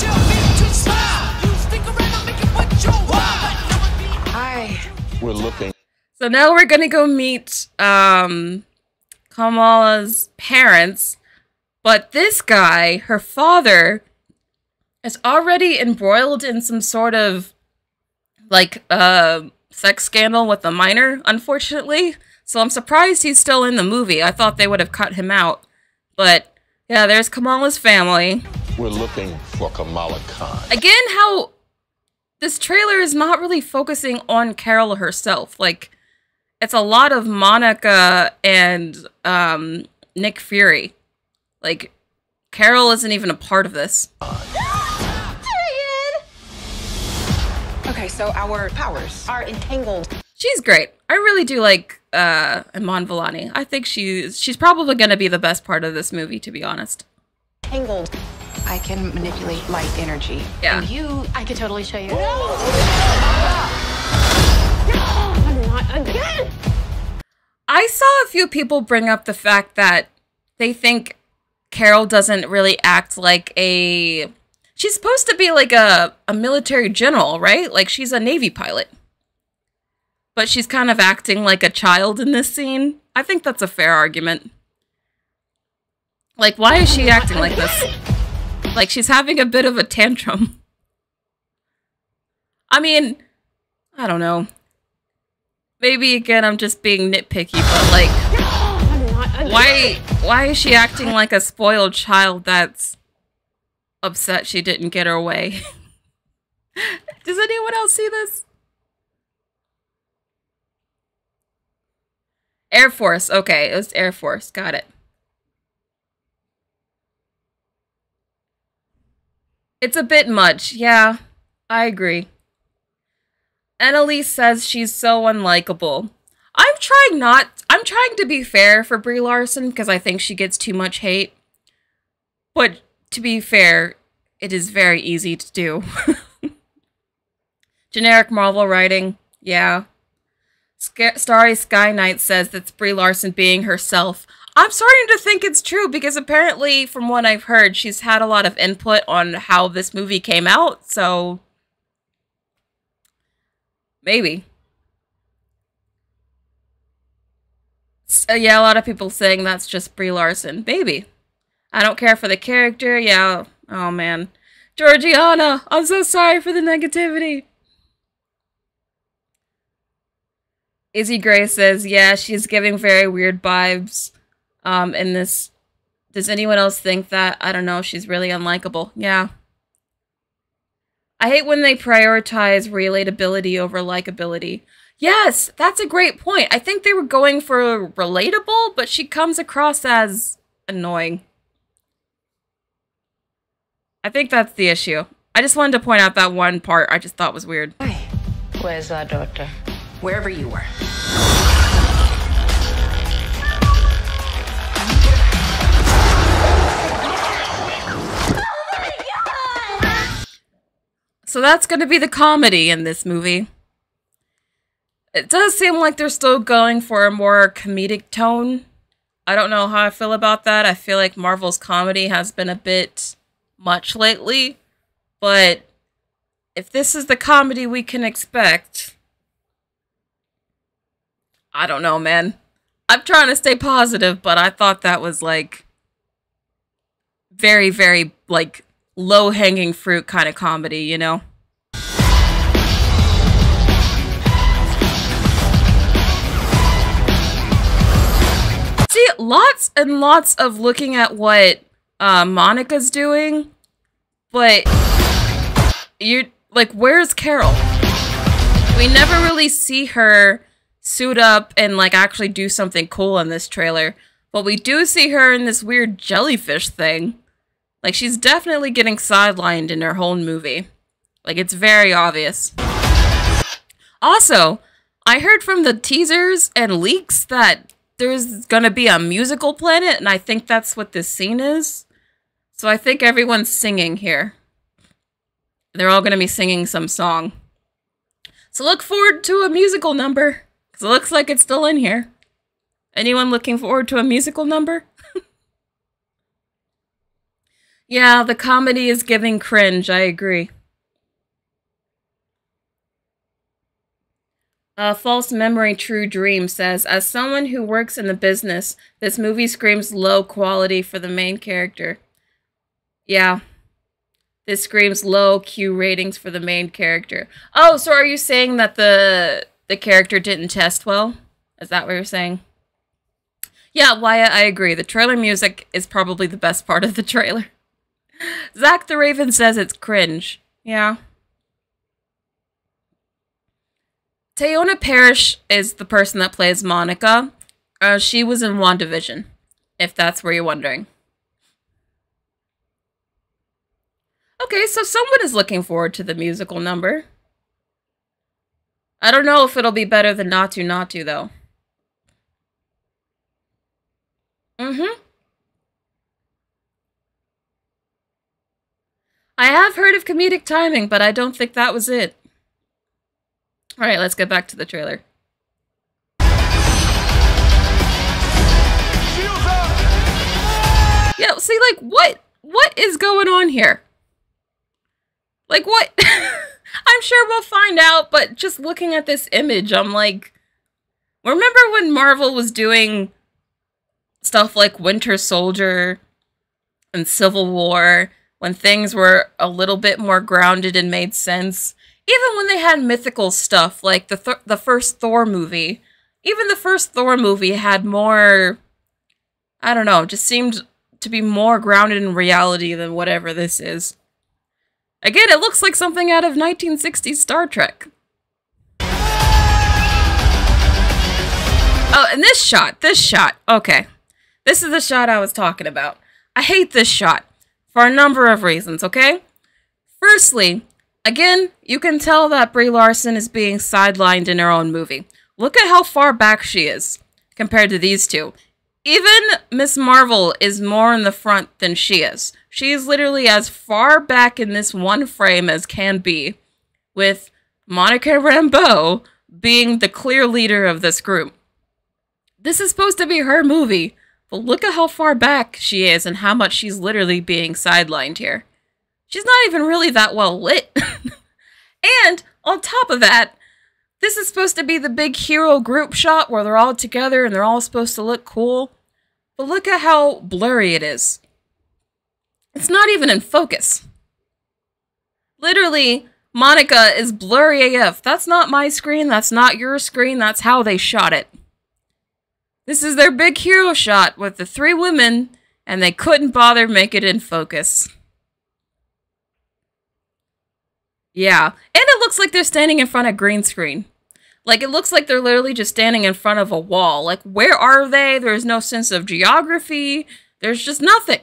S7: Hi.
S5: We're looking.
S1: So now we're gonna go meet Kamala's parents, but this guy, her father, is already embroiled in some sort of like sex scandal with a minor, unfortunately. So I'm surprised he's still in the movie. I thought they would have cut him out. But yeah, there's Kamala's family.
S5: We're looking for Kamala Khan.
S1: Again, how this trailer is not really focusing on Carol herself. Like, it's a lot of Monica and Nick Fury. Like, Carol isn't even a part of this.
S7: Okay, so our powers are entangled.
S1: She's great. I really do like Iman Vellani. I think she's probably going to be the best part of this movie, to be honest.
S7: Tangled. I can manipulate light energy.
S1: Yeah.
S7: And you...
S6: I could totally show you.
S7: No!
S6: Not again!
S1: I saw a few people bring up the fact that they think Carol doesn't really act like a... She's supposed to be like a military general, right? Like, she's a Navy pilot. But she's kind of acting like a child in this scene. I think that's a fair argument. Like, why is she acting like this? Like, she's having a bit of a tantrum. I mean, I don't know. Maybe, again, I'm just being nitpicky, but, like, why is she acting like a spoiled child that's upset she didn't get her way? Does anyone else see this? Air Force. Okay, it was Air Force. Got it. It's a bit much. Yeah, I agree. Annalise says she's so unlikable. I'm trying to be fair for Brie Larson because I think she gets too much hate. But to be fair, it is very easy to do. Generic Marvel writing. Yeah. Starry Sky Knight says that's Brie Larson being herself. I'm starting to think it's true because apparently, from what I've heard, she's had a lot of input on how this movie came out, so maybe. Yeah, a lot of people saying that's just Brie Larson. Maybe. I don't care for the character. Yeah. Oh, man. Georgiana, I'm so sorry for the negativity. Izzy Gray says, yeah, she's giving very weird vibes in this. Does anyone else think that? I don't know. She's really unlikable. Yeah. I hate when they prioritize relatability over likability. Yes, that's a great point. I think they were going for relatable, but she comes across as annoying. I think that's the issue. I just wanted to point out that one part I just thought was weird.
S6: Hi. Where's our daughter?
S7: Wherever you were.
S1: So that's going to be the comedy in this movie. It does seem like they're still going for a more comedic tone. I don't know how I feel about that. I feel like Marvel's comedy has been a bit much lately. But if this is the comedy we can expect, I don't know, man. I'm trying to stay positive, but I thought that was like very, very like low-hanging fruit kind of comedy, you know? See, lots and lots of looking at what Monica's doing, but you like, where's Carol? We never really see her suit up and like actually do something cool in this trailer, but we do see her in this weird jellyfish thing. Like, she's definitely getting sidelined in her whole movie. Like, it's very obvious. Also, I heard from the teasers and leaks that there's gonna be a musical planet, and I think that's what this scene is. So I think everyone's singing here. They're all gonna be singing some song. So look forward to a musical number, because it looks like it's still in here. Anyone looking forward to a musical number? Yeah, the comedy is giving cringe, I agree. False Memory True Dream says, as someone who works in the business, this movie screams low quality for the main character. Yeah. This screams low Q ratings for the main character. Oh, so are you saying that the character didn't test well? Is that what you're saying? Yeah, Wyatt, I agree. The trailer music is probably the best part of the trailer. Zach the Raven says it's cringe. Yeah. Teyona Parrish is the person that plays Monica. She was in WandaVision, if that's where you're wondering. Okay, so someone is looking forward to the musical number. I don't know if it'll be better than Natu Natu, though. I have heard of comedic timing, but I don't think that was it. Alright, let's get back to the trailer. Yeah, see, like, what is going on here? Like, what? I'm sure we'll find out, but just looking at this image, I'm like, remember when Marvel was doing stuff like Winter Soldier and Civil War, when things were a little bit more grounded and made sense? Even when they had mythical stuff, like the first Thor movie, even the first Thor movie had more, I don't know, just seemed to be more grounded in reality than whatever this is. Again, it looks like something out of 1960s Star Trek. Oh, and this shot, okay. This is the shot I was talking about. I hate this shot for a number of reasons, okay? Firstly, again, you can tell that Brie Larson is being sidelined in her own movie. Look at how far back she is compared to these two. Even Miss Marvel is more in the front than she is. She is literally as far back in this one frame as can be, with Monica Rambeau being the clear leader of this group. This is supposed to be her movie, but look at how far back she is and how much she's literally being sidelined here. She's not even really that well lit. And on top of that, this is supposed to be the big hero group shot where they're all together and they're all supposed to look cool. But look at how blurry it is. It's not even in focus. Literally, Monica is blurry AF. That's not my screen, that's not your screen, that's how they shot it. This is their big hero shot with the 3 women, and they couldn't bother make it in focus. Yeah, and it looks like they're standing in front of green screen. Like, it looks like they're literally just standing in front of a wall. Like, where are they? There's no sense of geography. There's just nothing.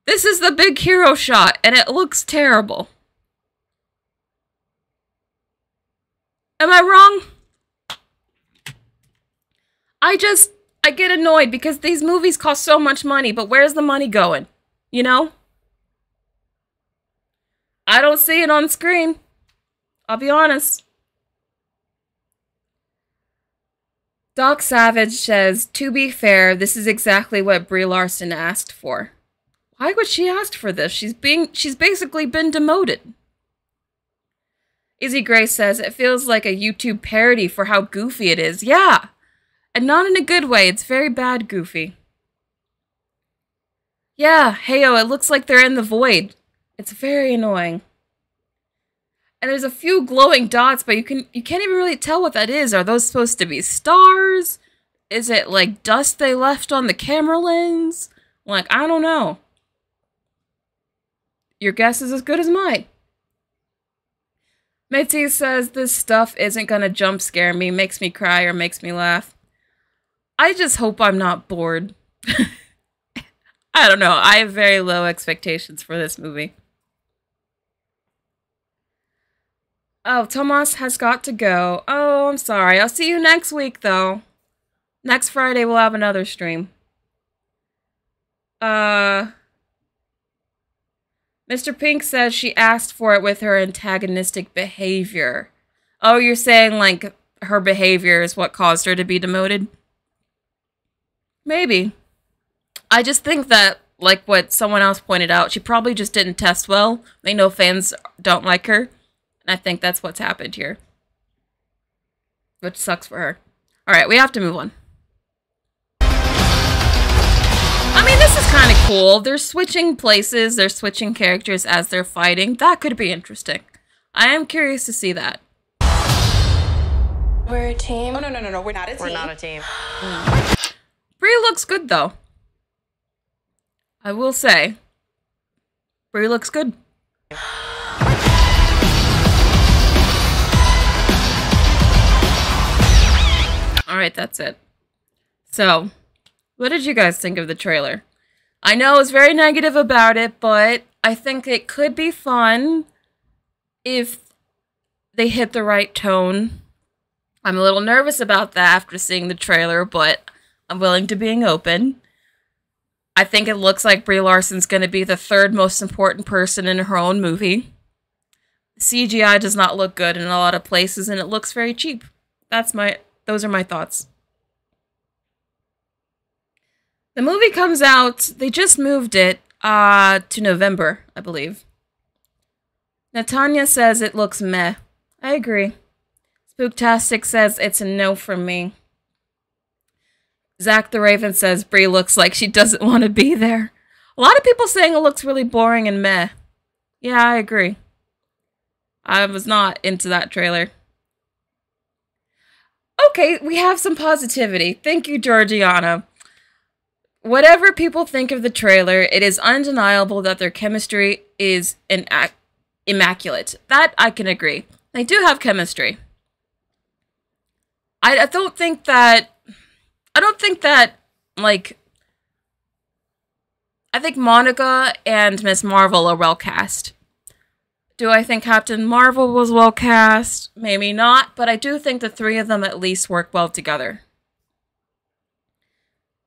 S1: This is the big hero shot, and it looks terrible. Am I wrong? I get annoyed because these movies cost so much money, but where's the money going? You know? I don't see it on screen. I'll be honest. Doc Savage says, to be fair, this is exactly what Brie Larson asked for. Why would she ask for this? She's basically been demoted. Izzy Grace says, it feels like a YouTube parody for how goofy it is. Yeah, and not in a good way. It's very bad goofy. Yeah, heyo, it looks like they're in the void. It's very annoying. And there's a few glowing dots, but you can't even really tell what that is. Are those supposed to be stars? Is it like dust they left on the camera lens? Like, I don't know. Your guess is as good as mine. Mitzi says this stuff isn't gonna jump scare me, makes me cry, or makes me laugh. I just hope I'm not bored. I don't know. I have very low expectations for this movie. Oh, Tomas has got to go. Oh, I'm sorry. I'll see you next week, though. Next Friday, we'll have another stream. Mr. Pink says she asked for it with her antagonistic behavior. Oh, you're saying, like, her behavior is what caused her to be demoted? Maybe. I just think that, like what someone else pointed out, she probably just didn't test well. They know fans don't like her. And I think that's what's happened here. Which sucks for her. Alright, we have to move on. I mean, this is kind of cool. They're switching places, they're switching characters as they're fighting. That could be interesting. I am curious to see that.
S8: We're a team.
S7: Oh, no, we're not a team.
S6: We're not a team.
S1: Brie looks good, though. I will say. Brie looks good. Alright, that's it. So, what did you guys think of the trailer? I know I was very negative about it, but I think it could be fun if they hit the right tone. I'm a little nervous about that after seeing the trailer, but I'm willing to being open. I think it looks like Brie Larson's going to be the 3rd most important person in her own movie. CGI does not look good in a lot of places, and it looks very cheap. Those are my thoughts. The movie comes out, they just moved it to November, I believe. Natanya says it looks meh. I agree. Spooktastic says it's a no from me. Zach the Raven says Brie looks like she doesn't want to be there. A lot of people saying it looks really boring and meh. Yeah, I agree. I was not into that trailer. Okay, we have some positivity. Thank you, Georgiana. Whatever people think of the trailer, it is undeniable that their chemistry is immaculate. That I can agree. They do have chemistry. I don't think that, like, I think Monica and Miss Marvel are well cast. Do I think Captain Marvel was well cast? Maybe not, but I do think the 3 of them at least work well together.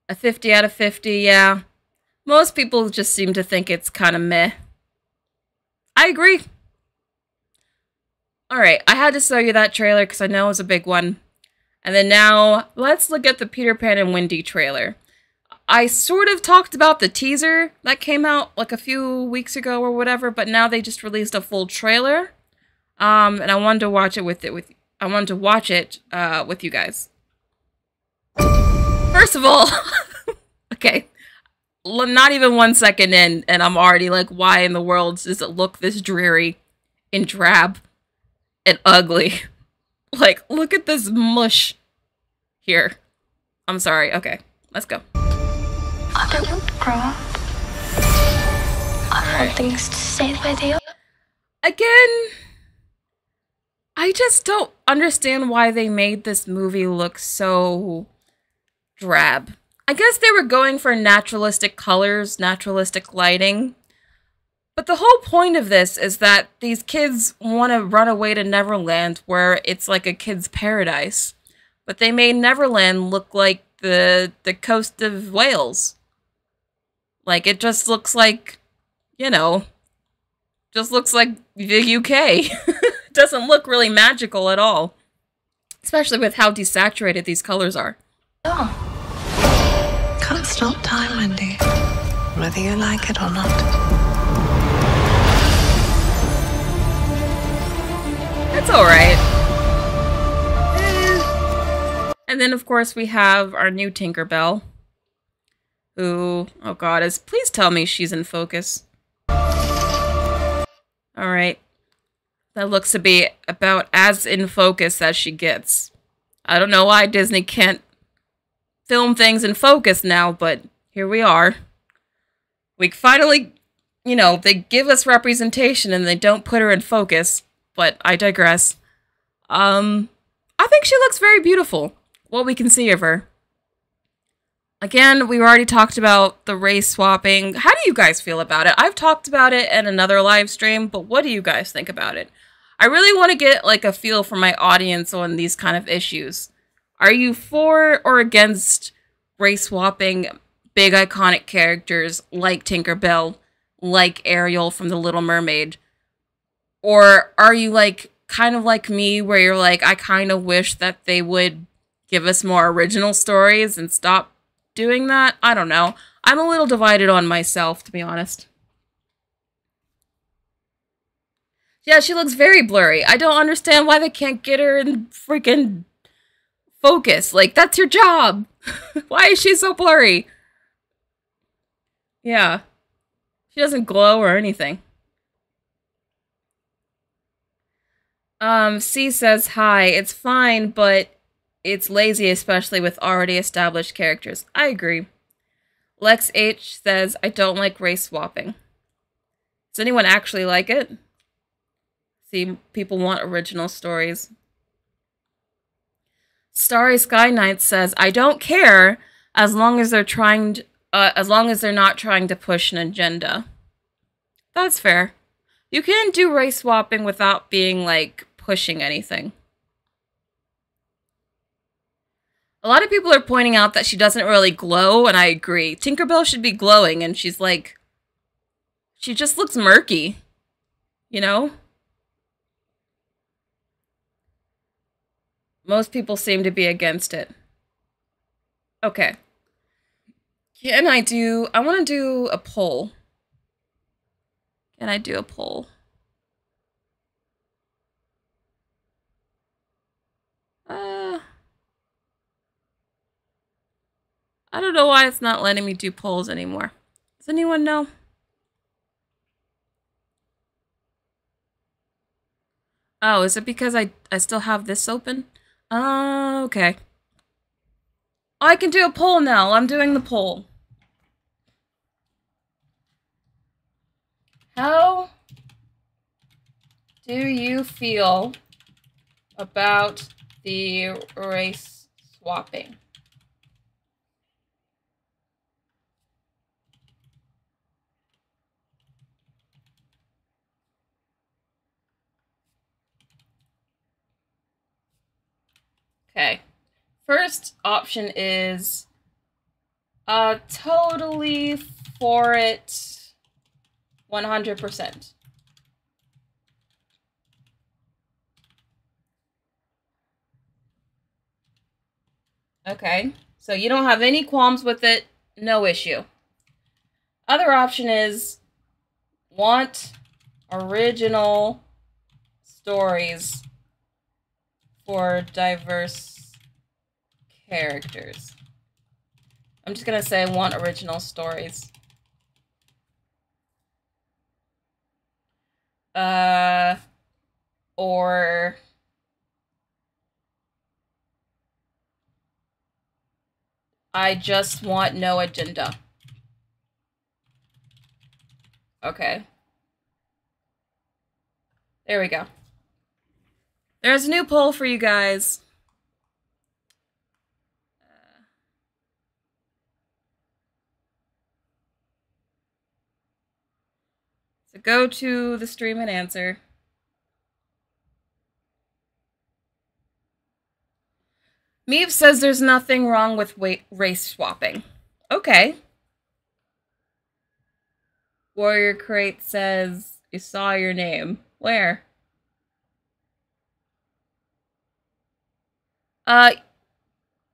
S1: A 50 out of 50, yeah. Most people just seem to think it's kind of meh. I agree. Alright, I had to show you that trailer because I know it was a big one. And then now, let's look at the Peter Pan and Wendy trailer. I sort of talked about the teaser that came out like a few weeks ago or whatever, but now they just released a full trailer. And I wanted to watch it with I wanted to watch it with you guys. First of all, okay, not even 1 second in, and I'm already like, why in the world does it look this dreary and drab and ugly? Like, look at this mush here. I'm sorry. Okay, let's go.
S8: I don't want to grow up. I want things to stay the way they are.
S1: Again, I just don't understand why they made this movie look so drab. I guess they were going for naturalistic colors, naturalistic lighting. But the whole point of this is that these kids want to run away to Neverland, where it's like a kid's paradise. But they made Neverland look like the coast of Wales. Like, it just looks like, you know, just looks like the UK. It doesn't look really magical at all. Especially with how desaturated these colors are.
S8: Oh. Can't stop time, Wendy. Whether you like it or not.
S1: That's alright. And then, of course, we have our new Tinkerbell. Who, oh god, please tell me she's in focus. Alright. That looks to be about as in focus as she gets. I don't know why Disney can't film things in focus now, but here we are. We finally, you know, they give us representation and they don't put her in focus. But I digress. I think she looks very beautiful, what we can see of her. Again, we already talked about the race swapping. How do you guys feel about it? I've talked about it in another live stream, but what do you guys think about it? I really want to get like a feel from my audience on these kind of issues. Are you for or against race swapping big iconic characters like Tinkerbell, like Ariel from The Little Mermaid? Or are you like kind of like me where you're like, I kind of wish that they would give us more original stories and stop doing that? I don't know. I'm a little divided on myself, to be honest. Yeah, she looks very blurry. I don't understand why they can't get her in freaking focus. Like, that's your job. Why is she so blurry? Yeah. She doesn't glow or anything. C says, hi, it's fine, but it's lazy, especially with already established characters. I agree. Lex H says, I don't like race swapping. Does anyone actually like it? See, people want original stories. Starry Sky Knight says, I don't care as long as they're not trying to push an agenda. That's fair. You can do race swapping without being, like, pushing anything. A lot of people are pointing out that she doesn't really glow, and I agree. Tinkerbell should be glowing, and she's like... She just looks murky. You know? Most people seem to be against it. Okay. Can I want to do a poll. Can I do a poll? I don't know why it's not letting me do polls anymore. Does anyone know? Oh, is it because I still have this open? Okay. Oh, I can do a poll now. I'm doing the poll. How do you feel about the race swapping? Okay. First option is totally for it 100%. Okay. So you don't have any qualms with it, no issue. Other option is want original stories for diverse characters. I'm just gonna say I want original stories. Or I just want no agenda. Okay. There we go. There's a new poll for you guys. So go to the stream and answer. Meep says there's nothing wrong with race swapping. Okay. Warrior Crate says you saw your name. Where?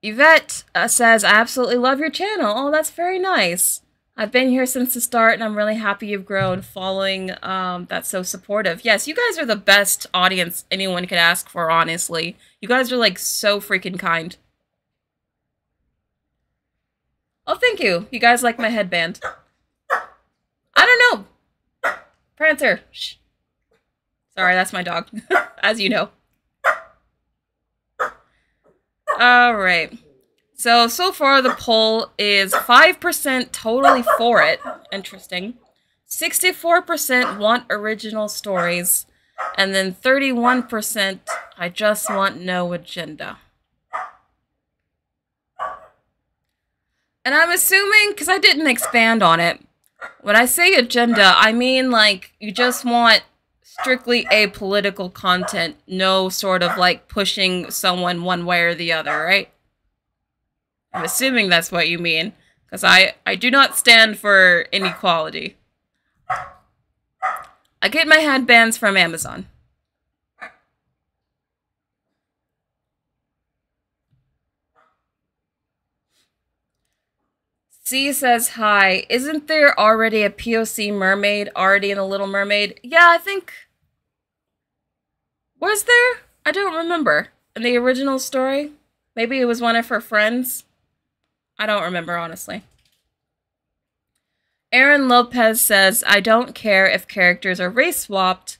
S1: Yvette says, I absolutely love your channel. Oh, that's very nice. I've been here since the start, and I'm really happy you've grown following. That's so supportive. Yes, you guys are the best audience anyone could ask for, honestly. You guys are, like, so freaking kind. Oh, thank you. You guys like my headband. I don't know. Prancer. Shh. Sorry, that's my dog, as you know. Alright. So far the poll is 5% totally for it. Interesting. 64% want original stories. And then 31% I just want no agenda. And I'm assuming, because I didn't expand on it, when I say agenda, I mean like you just want strictly apolitical content, no sort of like pushing someone one way or the other, right? I'm assuming that's what you mean, because I do not stand for inequality. I get my headbands from Amazon. C says, hi, isn't there already a POC mermaid already in The Little Mermaid? Yeah, I think... Was there? I don't remember. In the original story? Maybe it was one of her friends? I don't remember, honestly. Aaron Lopez says, I don't care if characters are race-swapped,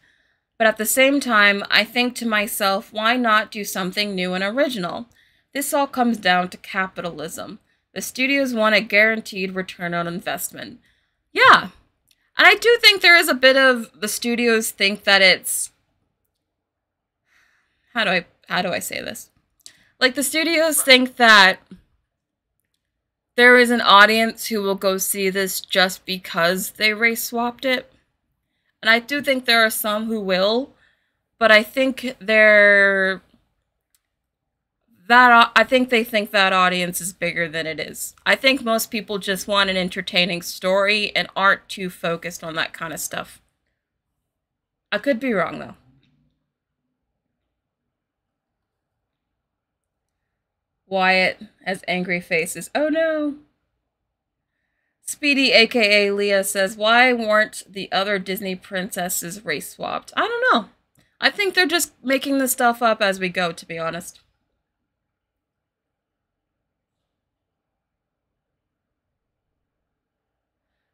S1: but at the same time, I think to myself, why not do something new and original? This all comes down to capitalism. The studios want a guaranteed return on investment. Yeah. And I do think there is a bit of the studios think that it's... How do I say this? Like, the studios think that there is an audience who will go see this just because they race swapped it. And I do think there are some who will, but I think they think that audience is bigger than it is. I think most people just want an entertaining story and aren't too focused on that kind of stuff. I could be wrong, though. Wyatt has angry faces. Oh no! Speedy, aka Leah, says, why weren't the other Disney princesses race swapped? I don't know. I think they're just making this stuff up as we go, to be honest.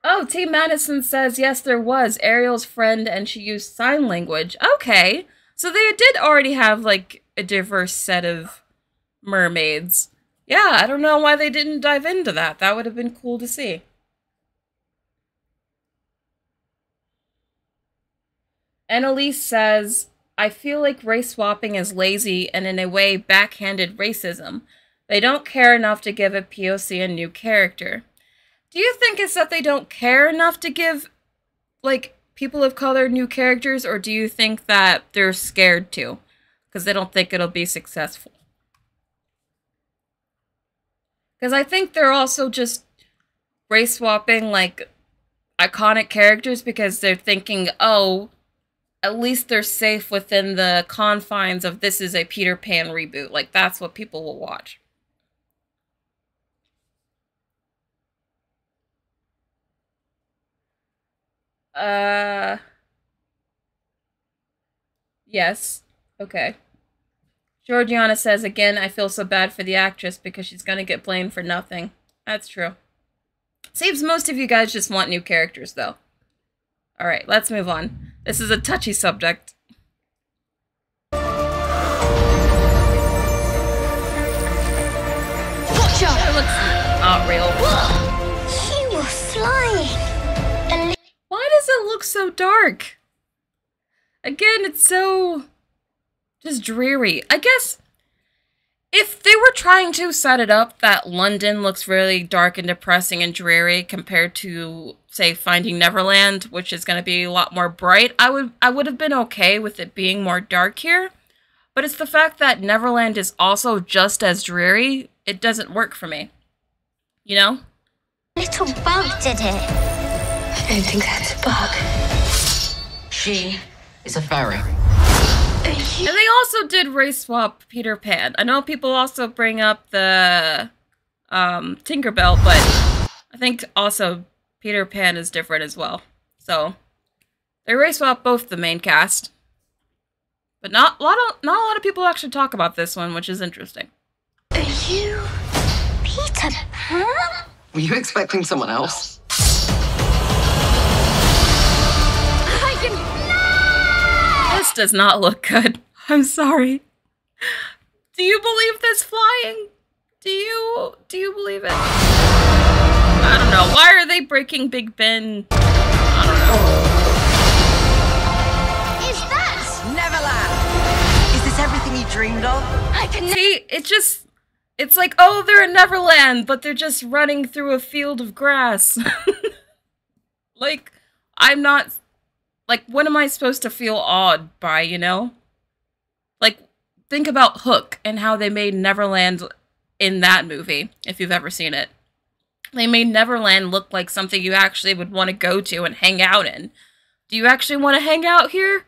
S1: Oh, T. Madison says, yes, there was. Ariel's friend, and she used sign language. Okay. So they did already have, like, a diverse set of mermaids. Yeah, I don't know why they didn't dive into that. That would have been cool to see. Annalise says, I feel like race swapping is lazy and in a way backhanded racism. They don't care enough to give a POC a new character. Do you think it's that they don't care enough to give, like, people of color new characters, or do you think that they're scared to? Because they don't think it'll be successful. Because I think they're also just race swapping, like, iconic characters because they're thinking, oh, at least they're safe within the confines of this is a Peter Pan reboot. Like, that's what people will watch. Yes. Okay. Georgiana says, again, I feel so bad for the actress because she's going to get blamed for nothing. That's true. Seems most of you guys just want new characters, though. Alright, let's move on. This is a touchy subject.
S9: Gotcha!
S1: It looks not real.
S9: You were flying.
S1: Why does it look so dark? Again, it's so just dreary. I guess if they were trying to set it up that London looks really dark and depressing and dreary compared to, say, Finding Neverland, which is going to be a lot more bright, I would have been okay with it being more dark here. But it's the fact that Neverland is also just as dreary, it doesn't work for me. You know?
S9: Little bug did it.
S8: I don't think that's a bug.
S6: She is a fairy.
S1: And they also did race swap Peter Pan. I know people also bring up the Tinkerbell, but I think also Peter Pan is different as well. So they race swap both the main cast. But not a lot of people actually talk about this one, which is interesting.
S9: Are you Peter Pan?
S6: Were you expecting someone else?
S9: I can...
S1: This does not look good. I'm sorry. Do you believe this flying? Do you believe it? I don't know. Why are they breaking Big Ben? I don't know.
S9: Is that
S6: Neverland! Is this everything you dreamed of?
S9: I can...
S1: See, it's like, oh, they're in Neverland, but they're just running through a field of grass. Like, I'm not... Like, what am I supposed to feel awed by, you know? Like, think about Hook and how they made Neverland in that movie, if you've ever seen it. They made Neverland look like something you actually would want to go to and hang out in. Do you actually want to hang out here?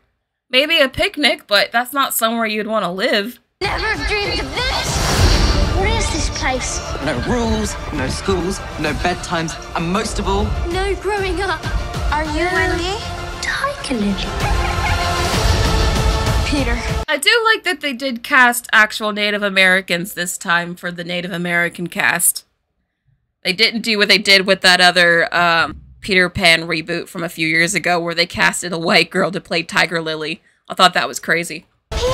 S1: Maybe a picnic, but that's not somewhere you'd want to live.
S9: Never dreamed of this. What is this place?
S6: No rules, no schools, no bedtimes, and most of all...
S9: No growing up. Are you Wendy? Tiger Lily. Peter.
S1: I do like that they did cast actual Native Americans this time for the Native American cast. They didn't do what they did with that other Peter Pan reboot from a few years ago where they casted a white girl to play Tiger Lily. I thought that was crazy.
S9: Peter!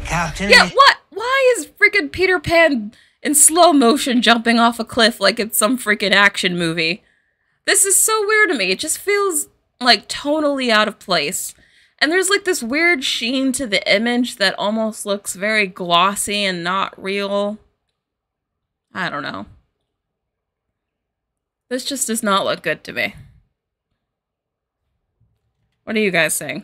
S3: Captain.
S1: Yeah, what? Why is freaking Peter Pan in slow motion jumping off a cliff like it's some freaking action movie? This is so weird to me. It just feels like tonally out of place. And there's like this weird sheen to the image that almost looks very glossy and not real. I don't know. This just does not look good to me. What are you guys saying?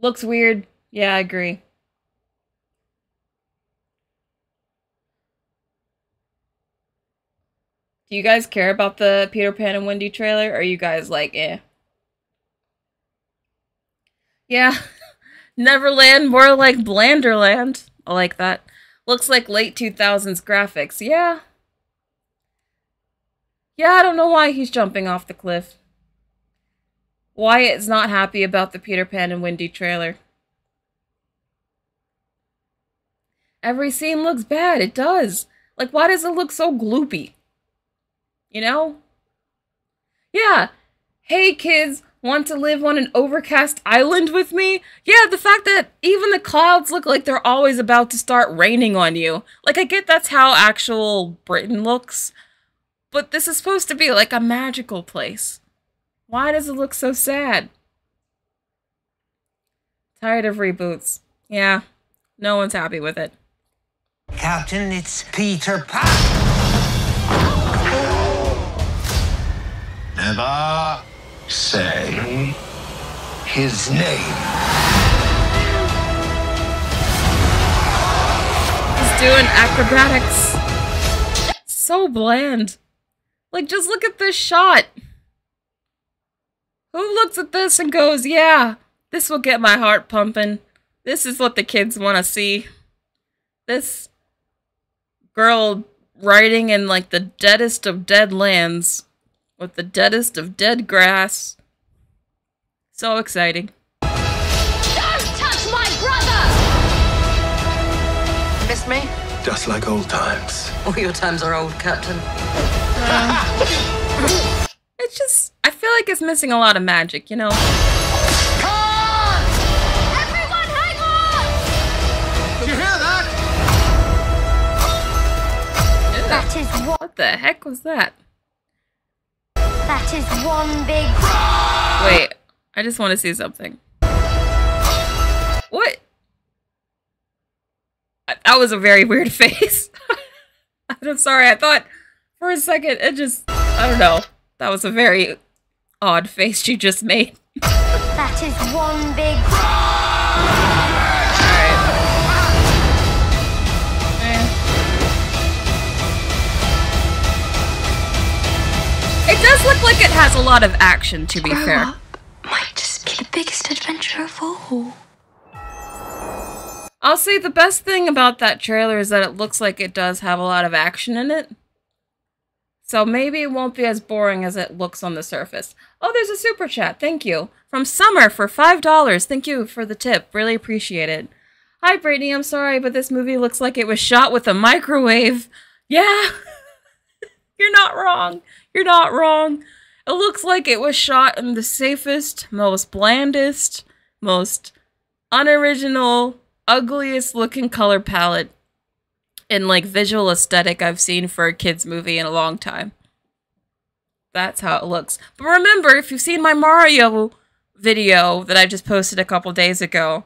S1: Looks weird. Yeah, I agree. Do you guys care about the Peter Pan and Wendy trailer? Or are you guys like, eh? Yeah. Neverland, more like Blanderland. I like that. Looks like late 2000s graphics. Yeah. Yeah, I don't know why he's jumping off the cliff. Wyatt's not happy about the Peter Pan and Wendy trailer. Every scene looks bad. It does. Like, why does it look so gloopy? You know? Yeah. Hey, kids, want to live on an overcast island with me? Yeah, the fact that even the clouds look like they're always about to start raining on you. Like, I get that's how actual Britain looks. But this is supposed to be like a magical place. Why does it look so sad? Tired of reboots. Yeah, no one's happy with it.
S3: Captain, it's Peter Pan.
S2: Never say his name.
S1: He's doing acrobatics. So bland. Like, just look at this shot. Who looks at this and goes, yeah, this will get my heart pumping. This is what the kids want to see. This girl riding in, like, the deadest of dead lands with the deadest of dead grass. So exciting.
S9: Don't touch my brother!
S6: Miss me?
S2: Just like old times.
S6: All your times are old, Captain.
S1: It's just, I feel like it's missing a lot of magic, you know?
S9: Everyone hang on!
S3: Did you hear that?
S9: That is
S1: What the heck was that?
S9: That is one big...
S1: Wait, I just want to see something. What? That was a very weird face. I'm sorry, I thought for a second it just, I don't know. That was a very odd face she just made.
S9: That is one big...
S1: It does look like it has a lot of action, to be fair.
S8: Up might just be the biggest adventure of all.
S1: I'll say the best thing about that trailer is that it looks like it does have a lot of action in it. So maybe it won't be as boring as it looks on the surface. Oh, there's a super chat. Thank you. From Summer for $5. Thank you for the tip. Really appreciate it. Hi, Brittney. I'm sorry, but this movie looks like it was shot with a microwave. Yeah. You're not wrong. You're not wrong. It looks like it was shot in the safest, most blandest, most unoriginal, ugliest looking color palette in like visual aesthetic I've seen for a kids movie in a long time. That's how it looks. But remember, if you've seen my Mario video that I just posted a couple days ago,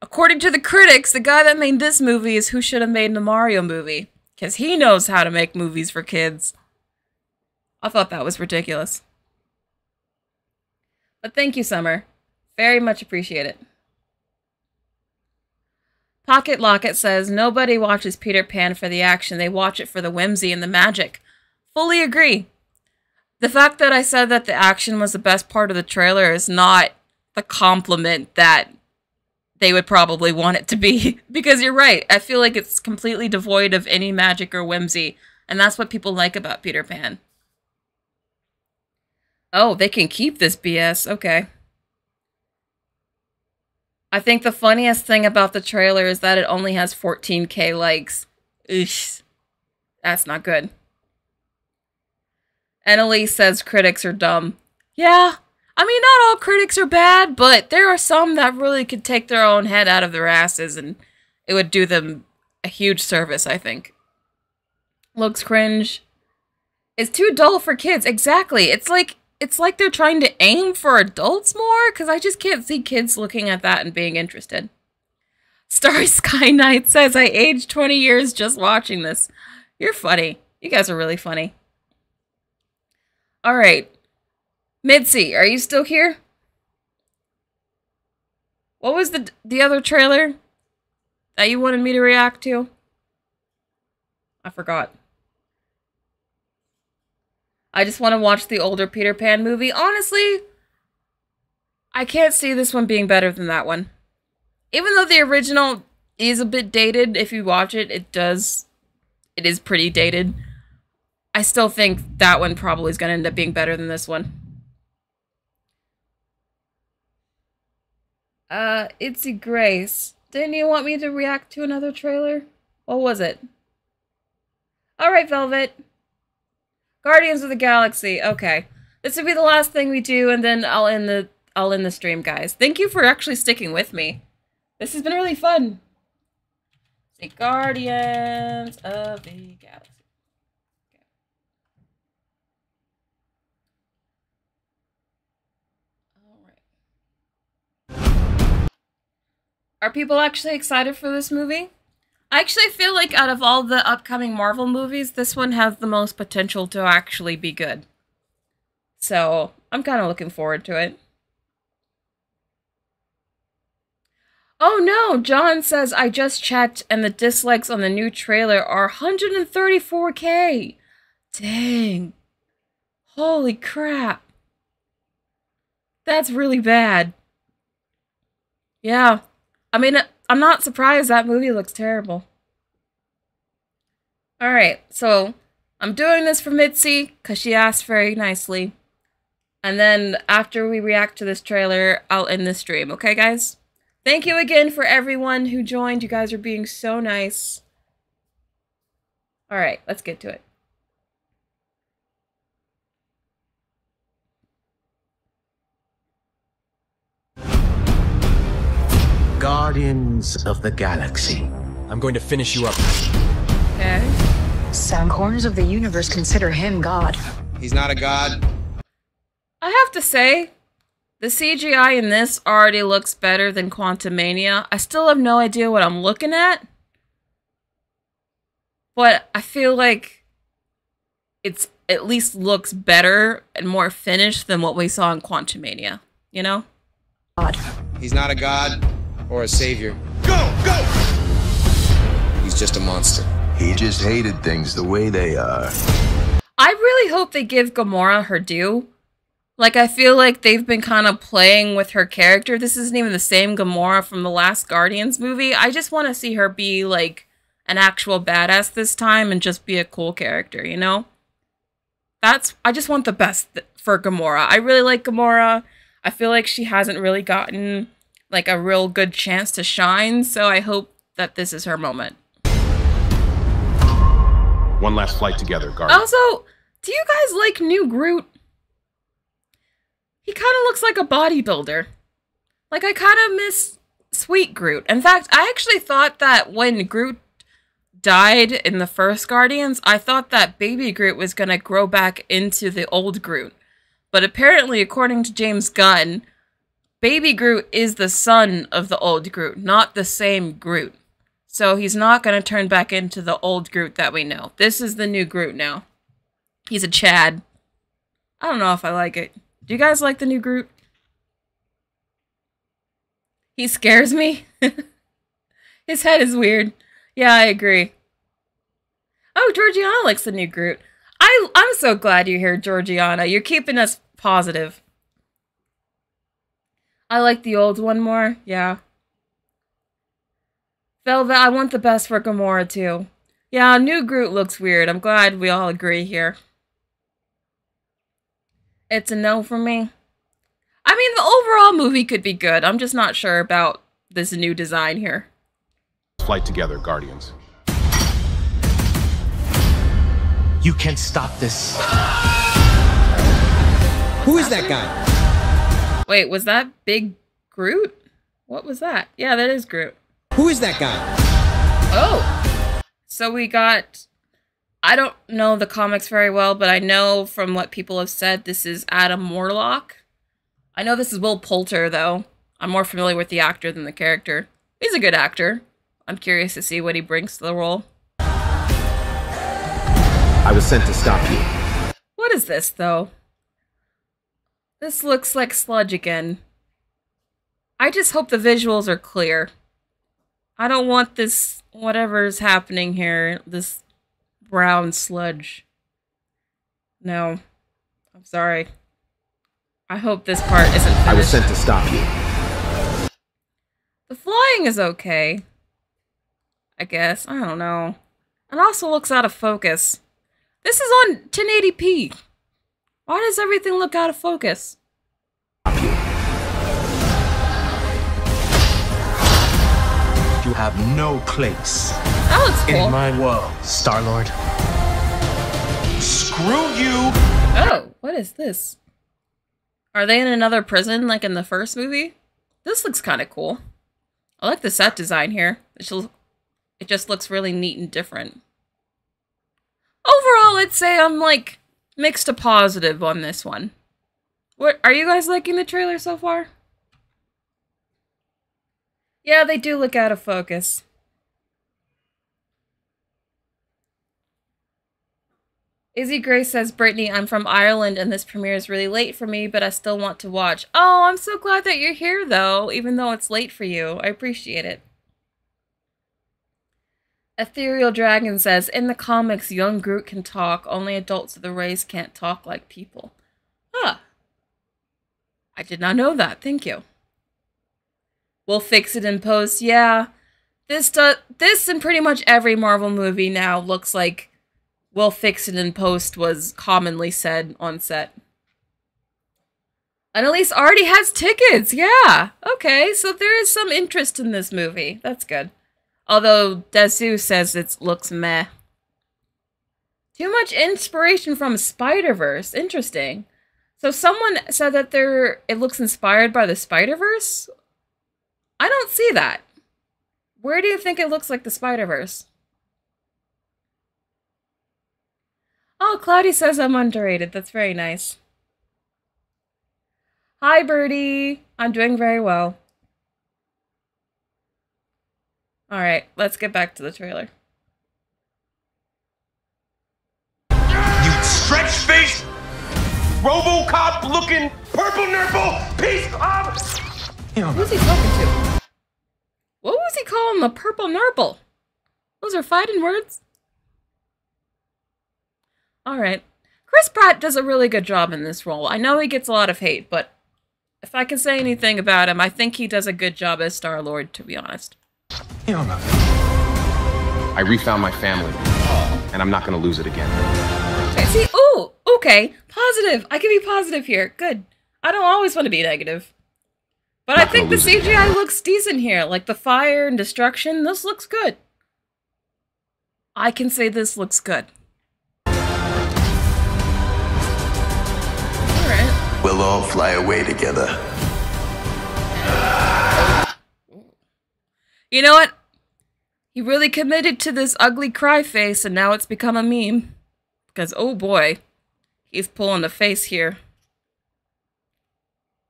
S1: according to the critics, the guy that made this movie is who should have made the Mario movie, because he knows how to make movies for kids. I thought that was ridiculous. But thank you, Summer. Very much appreciate it. Pocket Locket says, nobody watches Peter Pan for the action. They watch it for the whimsy and the magic. Fully agree. The fact that I said that the action was the best part of the trailer is not the compliment that they would probably want it to be. Because you're right. I feel like it's completely devoid of any magic or whimsy. And that's what people like about Peter Pan. Oh, they can keep this BS. Okay. I think the funniest thing about the trailer is that it only has 14K likes. Eesh. That's not good. Annalise says critics are dumb. Yeah. I mean, not all critics are bad, but there are some that really could take their own head out of their asses and it would do them a huge service, I think. Looks cringe. It's too dull for kids. Exactly. It's like they're trying to aim for adults more, because I just can't see kids looking at that and being interested. Starry Sky Knight says, I aged 20 years just watching this. You're funny. You guys are really funny. Alright. Mitzi, are you still here? What was the other trailer that you wanted me to react to? I forgot. I just want to watch the older Peter Pan movie. Honestly, I can't see this one being better than that one. Even though the original is a bit dated, if you watch it, it is pretty dated. I still think that one probably is going to end up being better than this one. Itsy Grace. Didn't you want me to react to another trailer? What was it? Alright, Velvet. Guardians of the Galaxy. Okay. This will be the last thing we do, and then I'll end the stream, guys. Thank you for actually sticking with me. This has been really fun. Say Guardians of the Galaxy. Alright. Are people actually excited for this movie? I actually feel like out of all the upcoming Marvel movies, this one has the most potential to actually be good. So, I'm kind of looking forward to it. Oh no, John says, I just checked and the dislikes on the new trailer are 134K. Dang. Holy crap. That's really bad. Yeah. I mean, I'm not surprised that movie looks terrible. Alright, so I'm doing this for Mitzi, because she asked very nicely. And then after we react to this trailer, I'll end the stream. Okay, guys? Thank you again for everyone who joined. You guys are being so nice. Alright, let's get to it.
S10: Guardians of the Galaxy. I'm going to finish you up.
S1: Okay.
S7: Some corners of the universe consider him God.
S3: He's not a god.
S1: I have to say, the CGI in this already looks better than Quantumania. I still have no idea what I'm looking at. But I feel like it's at least looks better and more finished than what we saw in Quantumania. You know?
S7: God.
S3: He's not a god or a savior. Go! Go! He's just a monster.
S2: He just hated things the way they are.
S1: I really hope they give Gamora her due. Like, I feel like they've been kind of playing with her character. This isn't even the same Gamora from the last Guardians movie. I just want to see her be, like, an actual badass this time and just be a cool character, you know? I just want the best for Gamora. I really like Gamora. I feel like she hasn't really gotten, like, a real good chance to shine, so I hope that this is her moment.
S11: One last flight together, Guardian.
S1: Also, do you guys like New Groot? He kind of looks like a bodybuilder. Like, I kind of miss Sweet Groot. In fact, I actually thought that when Groot died in the first Guardians, I thought that baby Groot was going to grow back into the old Groot. But apparently, according to James Gunn, baby Groot is the son of the old Groot, not the same Groot. So he's not going to turn back into the old Groot that we know. This is the new Groot now. He's a Chad. I don't know if I like it. Do you guys like the new Groot? He scares me. His head is weird. Yeah, I agree. Oh, Georgiana likes the new Groot. I'm so glad you're here, Georgiana. You're keeping us positive. I like the old one more. Yeah. Velvet, I want the best for Gamora, too. Yeah, new Groot looks weird. I'm glad we all agree here. It's a no for me. I mean, the overall movie could be good. I'm just not sure about this new design here.
S11: Flight together, Guardians.
S10: You can't stop this.
S3: Who is that guy?
S1: Wait, was that Big Groot? What was that? Yeah, that is Groot.
S3: Who is that guy?
S1: Oh! So we got... I don't know the comics very well, but I know from what people have said, this is Adam Warlock. I know this is Will Poulter, though. I'm more familiar with the actor than the character. He's a good actor. I'm curious to see what he brings to the role.
S10: I was sent to stop you.
S1: What is this, though? This looks like sludge again. I just hope the visuals are clear. I don't want this, whatever's happening here, this brown sludge. No. I'm sorry. I hope this part isn't finished.
S10: I was sent to stop you.
S1: The flying is okay. I guess. I don't know. It also looks out of focus. This is on 1080p. Why does everything look out of focus?
S10: You have no place
S1: That looks cool.
S10: in my world, Star-Lord. Screw you!
S1: Oh, what is this? Are they in another prison like in the first movie? This looks kind of cool. I like the set design here. It just looks really neat and different. Overall, I'd say I'm like mixed to positive on this one. What are you guys liking the trailer so far? Yeah, they do look out of focus. Izzy Grace says, Brittney, I'm from Ireland and this premiere is really late for me, but I still want to watch. Oh, I'm so glad that you're here, though, even though it's late for you. I appreciate it. Ethereal Dragon says, in the comics, young Groot can talk. Only adults of the race can't talk like people. Huh. I did not know that. Thank you. We'll fix it in post. Yeah. This and pretty much every Marvel movie now looks like "We'll fix it in post" was commonly said on set. Annalise already has tickets. Yeah. Okay, so there is some interest in this movie. That's good. Although Desu says it looks meh. Too much inspiration from Spider-Verse. Interesting. So someone said that it looks inspired by the Spider-Verse? I don't see that. Where do you think it looks like the Spider-Verse? Oh, Cloudy says I'm underrated. That's very nice. Hi, Birdie. I'm doing very well. Alright, let's get back to the trailer.
S10: You stretch-faced, RoboCop-looking, purple nurple piece of...
S1: Who's he talking to? What was he calling the purple nurple? Those are fighting words? Alright. Chris Pratt does a really good job in this role. I know he gets a lot of hate, but if I can say anything about him, I think he does a good job as Star-Lord, to be honest.
S11: I refound my family, and I'm not gonna lose it again.
S1: Okay, see, ooh, okay, positive. I can be positive here. Good. I don't always want to be negative. But I think the CGI looks decent here. Like the fire and destruction, this looks good. I can say this looks good. Alright.
S2: We'll all fly away together.
S1: You know what? He really committed to this ugly cry face, and now it's become a meme. Because, oh boy, he's pulling the face here.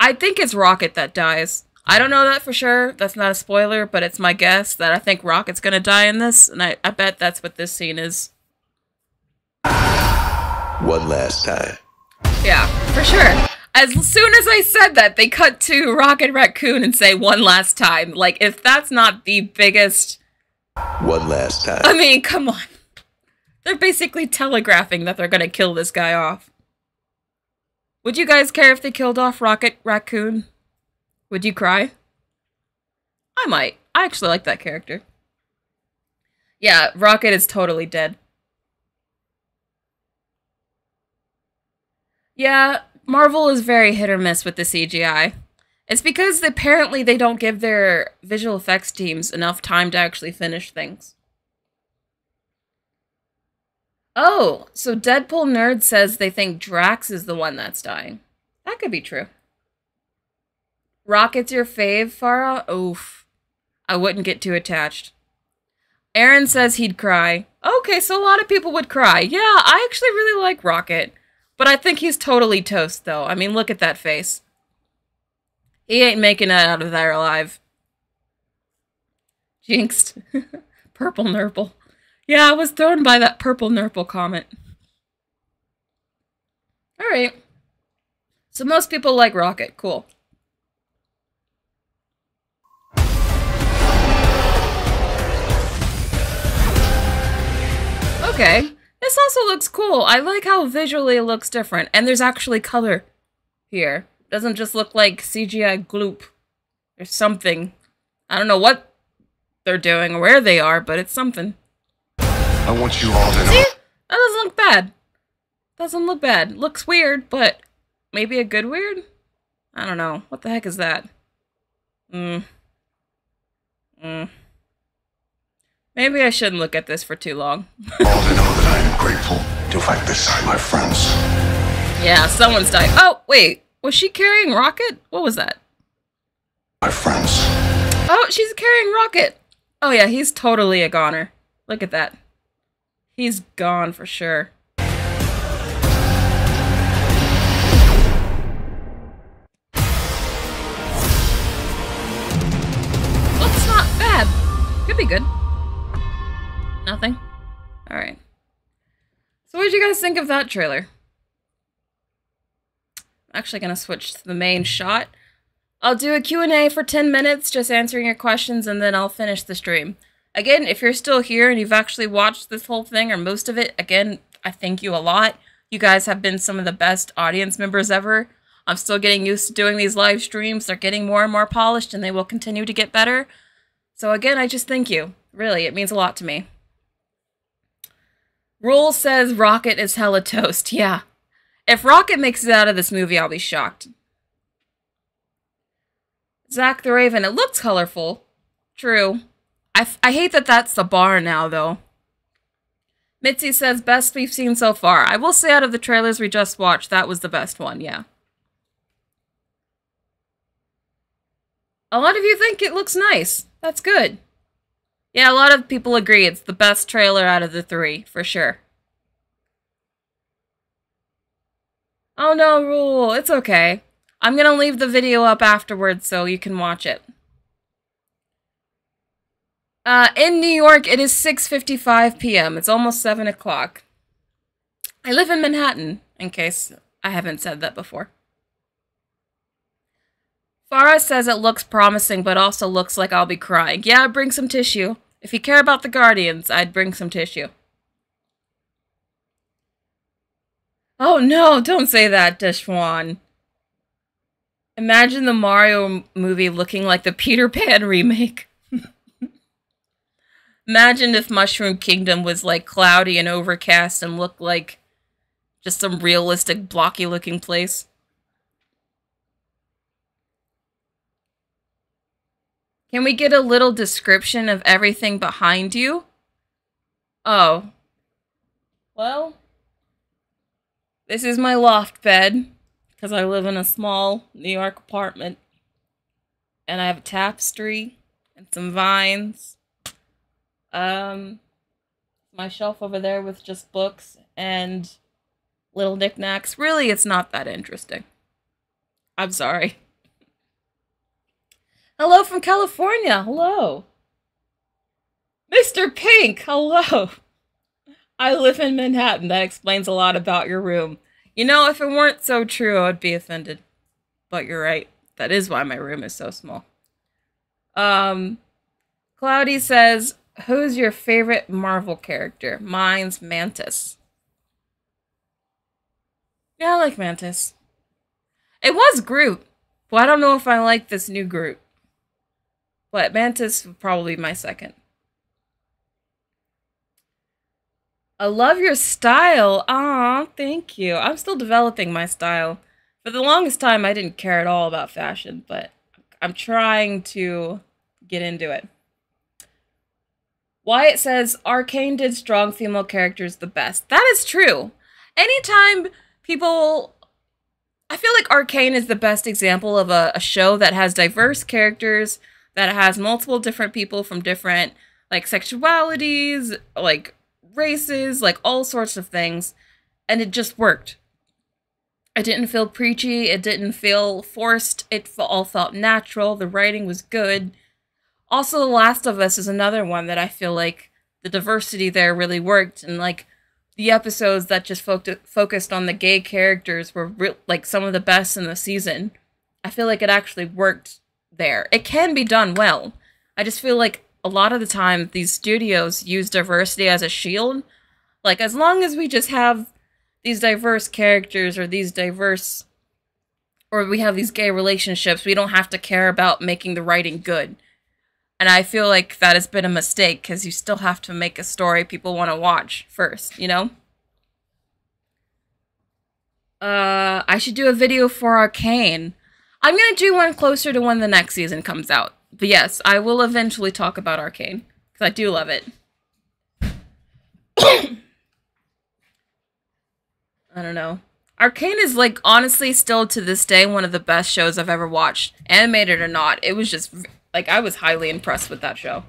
S1: I think it's Rocket that dies. I don't know that for sure. That's not a spoiler, but it's my guess that I think Rocket's gonna die in this, and I bet that's what this scene is.
S2: One last time.
S1: Yeah, for sure. As soon as I said that, they cut to Rocket Raccoon and say one last time. Like, if that's not the biggest...
S2: One last time.
S1: I mean, come on. They're basically telegraphing that they're gonna kill this guy off. Would you guys care if they killed off Rocket Raccoon? Would you cry? I might. I actually like that character. Yeah, Rocket is totally dead. Yeah, Marvel is very hit or miss with the CGI. It's because apparently they don't give their visual effects teams enough time to actually finish things. Oh, so Deadpool Nerd says they think Drax is the one that's dying. That could be true. Rocket's your fave, Farah? Oof. I wouldn't get too attached. Aaron says he'd cry. Okay, so a lot of people would cry. Yeah, I actually really like Rocket. But I think he's totally toast, though. I mean, look at that face. He ain't making it out of there alive. Jinxed. Purple Nurple. Yeah, I was thrown by that Purple Nurple comment. Alright. So most people like Rocket. Cool. Okay. This also looks cool. I like how visually it looks different. And there's actually color here. Doesn't just look like CGI gloop. There's something. I don't know what they're doing or where they are, but it's something.
S5: I want you all to know.
S1: See? That doesn't look bad. Doesn't look bad. Looks weird, but maybe a good weird? I don't know. What the heck is that? Maybe I shouldn't look at this for too long.
S5: All to know that I am grateful to fight beside my friends.
S1: Yeah, someone's died. Oh, wait. Was she carrying Rocket? What was that?
S5: My friends.
S1: Oh, she's carrying Rocket. Oh yeah, he's totally a goner. Look at that. He's gone for sure. Looks not bad. Could be good. Nothing? Alright. So what did you guys think of that trailer? I'm actually going to switch to the main shot. I'll do a Q&A for 10 minutes, just answering your questions, and then I'll finish the stream. Again, if you're still here and you've actually watched this whole thing, or most of it, again, I thank you a lot. You guys have been some of the best audience members ever. I'm still getting used to doing these live streams. They're getting more and more polished, and they will continue to get better. So again, I just thank you. Really, it means a lot to me. Rule says Rocket is hella toast. Yeah. If Rocket makes it out of this movie, I'll be shocked. Zach the Raven, it looks colorful. True. I hate that that's the bar now, though. Mitzi says, best we've seen so far. I will say out of the trailers we just watched, that was the best one, yeah. A lot of you think it looks nice. That's good. Yeah, a lot of people agree it's the best trailer out of the 3, for sure. Oh no, Rule, it's okay. I'm gonna leave the video up afterwards so you can watch it. In New York, it is 6:55 p.m. It's almost 7 o'clock. I live in Manhattan, in case I haven't said that before. Farah says it looks promising, but also looks like I'll be crying. Yeah, bring some tissue. If you care about the Guardians, I'd bring some tissue. Oh no, don't say that, Dishwan. Imagine the Mario movie looking like the Peter Pan remake. Imagine if Mushroom Kingdom was like cloudy and overcast and looked like just some realistic blocky looking place. Can we get a little description of everything behind you? Oh. Well, this is my loft bed, because I live in a small New York apartment. And I have a tapestry and some vines. My shelf over there with just books and little knickknacks. Really, it's not that interesting. I'm sorry. Hello from California. Hello. Mr. Pink. Hello. I live in Manhattan. That explains a lot about your room. You know, if it weren't so true, I would be offended. But you're right. That is why my room is so small. Cloudy says, who's your favorite Marvel character? Mine's Mantis. Yeah, I like Mantis. It was Groot. But I don't know if I like this new Groot. But Mantis would probably be my second. I love your style. Aw, thank you. I'm still developing my style. For the longest time, I didn't care at all about fashion, but I'm trying to get into it. Wyatt says, Arcane did strong female characters the best. That is true. Anytime people... I feel like Arcane is the best example of a show that has diverse characters, that has multiple different people from different, like, sexualities, like, races, like, all sorts of things, and it just worked. It didn't feel preachy, it didn't feel forced, it all felt natural, the writing was good. Also, The Last of Us is another one that I feel like the diversity there really worked, and, like, the episodes that just focused on the gay characters were, like, some of the best in the season. I feel like it actually worked there. It can be done well. I just feel like a lot of the time these studios use diversity as a shield. Like, as long as we just have these diverse characters or these diverse... or we have these gay relationships, we don't have to care about making the writing good. And I feel like that has been a mistake, because you still have to make a story people want to watch first, you know? I should do a video for Arcane. I'm going to do one closer to when the next season comes out. But yes, I will eventually talk about Arcane, because I do love it. I don't know. Arcane is, like, honestly, still to this day, one of the best shows I've ever watched. Animated or not, it was just... like, I was highly impressed with that show.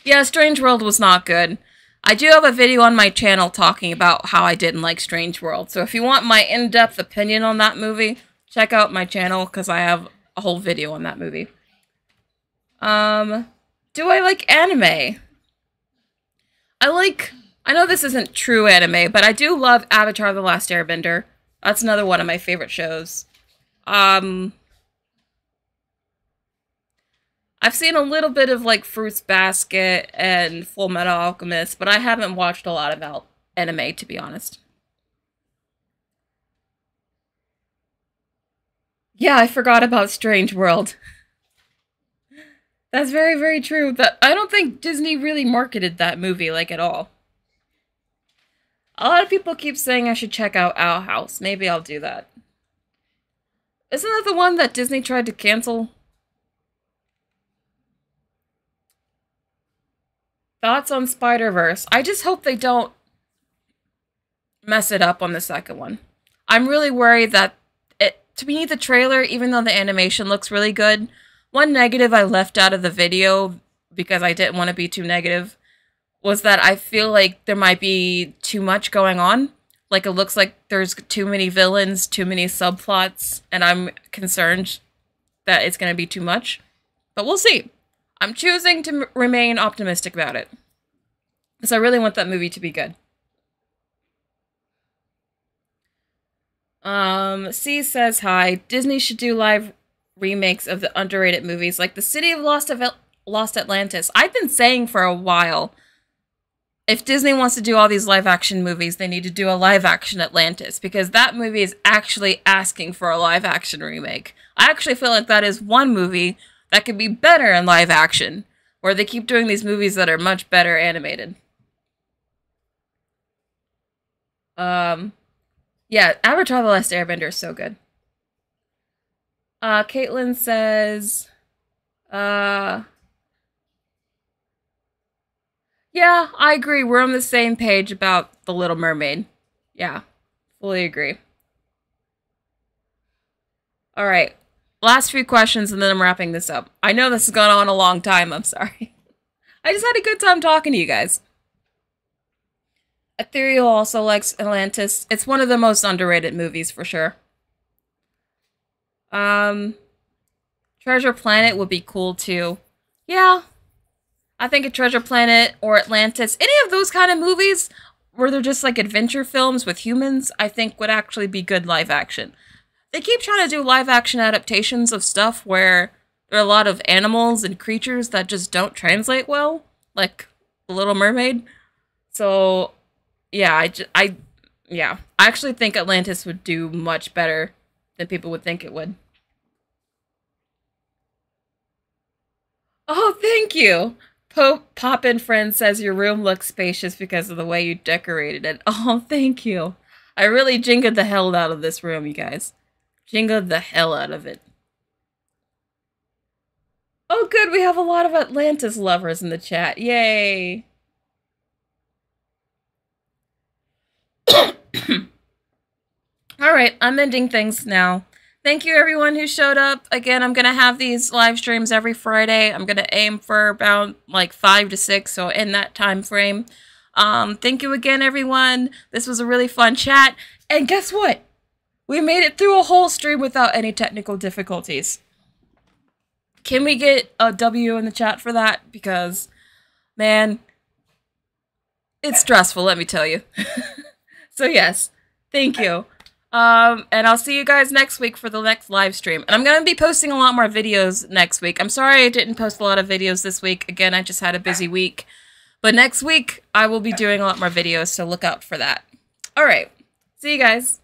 S1: Yeah, Strange World was not good. I do have a video on my channel talking about how I didn't like Strange World. So if you want my in-depth opinion on that movie, check out my channel, because I have a whole video on that movie. Do I like anime? I know this isn't true anime, but I do love Avatar: The Last Airbender. That's another one of my favorite shows. I've seen a little bit of, like, Fruits Basket and Full Metal Alchemist, but I haven't watched a lot about anime, to be honest. Yeah, I forgot about Strange World. That's very, very true. I don't think Disney really marketed that movie, like, at all. A lot of people keep saying I should check out Owl House. Maybe I'll do that. Isn't that the one that Disney tried to cancel? Thoughts on Spider-Verse? I just hope they don't mess it up on the second one. I'm really worried that to me, the trailer, even though the animation looks really good, one negative I left out of the video because I didn't want to be too negative was that I feel like there might be too much going on. Like, it looks like there's too many villains, too many subplots, and I'm concerned that it's going to be too much. But we'll see. I'm choosing to remain optimistic about it, because I really want that movie to be good. C says, hi, Disney should do live remakes of the underrated movies like The City of Lost Atlantis. I've been saying for a while, if Disney wants to do all these live-action movies, they need to do a live-action Atlantis, because that movie is actually asking for a live-action remake. I actually feel like that is one movie that could be better in live-action, where they keep doing these movies that are much better animated. Yeah, Avatar: The Last Airbender is so good. Caitlin says, yeah, I agree. We're on the same page about The Little Mermaid. Yeah, fully agree. All right, last few questions and then I'm wrapping this up. I know this has gone on a long time. I'm sorry. I just had a good time talking to you guys. Ethereal also likes Atlantis. It's one of the most underrated movies for sure. Treasure Planet would be cool too. Yeah. I think a Treasure Planet or Atlantis, any of those kind of movies where they're just like adventure films with humans, I think would actually be good live action. They keep trying to do live action adaptations of stuff where there are a lot of animals and creatures that just don't translate well, like The Little Mermaid. So, yeah, I actually think Atlantis would do much better than people would think it would. Oh, thank you. Poppin' Friend says your room looks spacious because of the way you decorated it. Oh, thank you. I really jingled the hell out of this room, you guys. Jingled the hell out of it. Oh, good. We have a lot of Atlantis lovers in the chat. Yay. Alright, I'm ending things now. Thank you everyone who showed up. Again, I'm going to have these live streams every Friday. I'm going to aim for about like 5 to 6, so in that time frame. Thank you again, everyone. This was a really fun chat. And guess what? We made it through a whole stream without any technical difficulties. Can we get a W in the chat for that? Because, man, it's stressful, let me tell you. So yes, thank you. And I'll see you guys next week for the next live stream. And I'm going to be posting a lot more videos next week. I'm sorry I didn't post a lot of videos this week. Again, I just had a busy week. But next week, I will be doing a lot more videos, so look out for that. Alright, see you guys.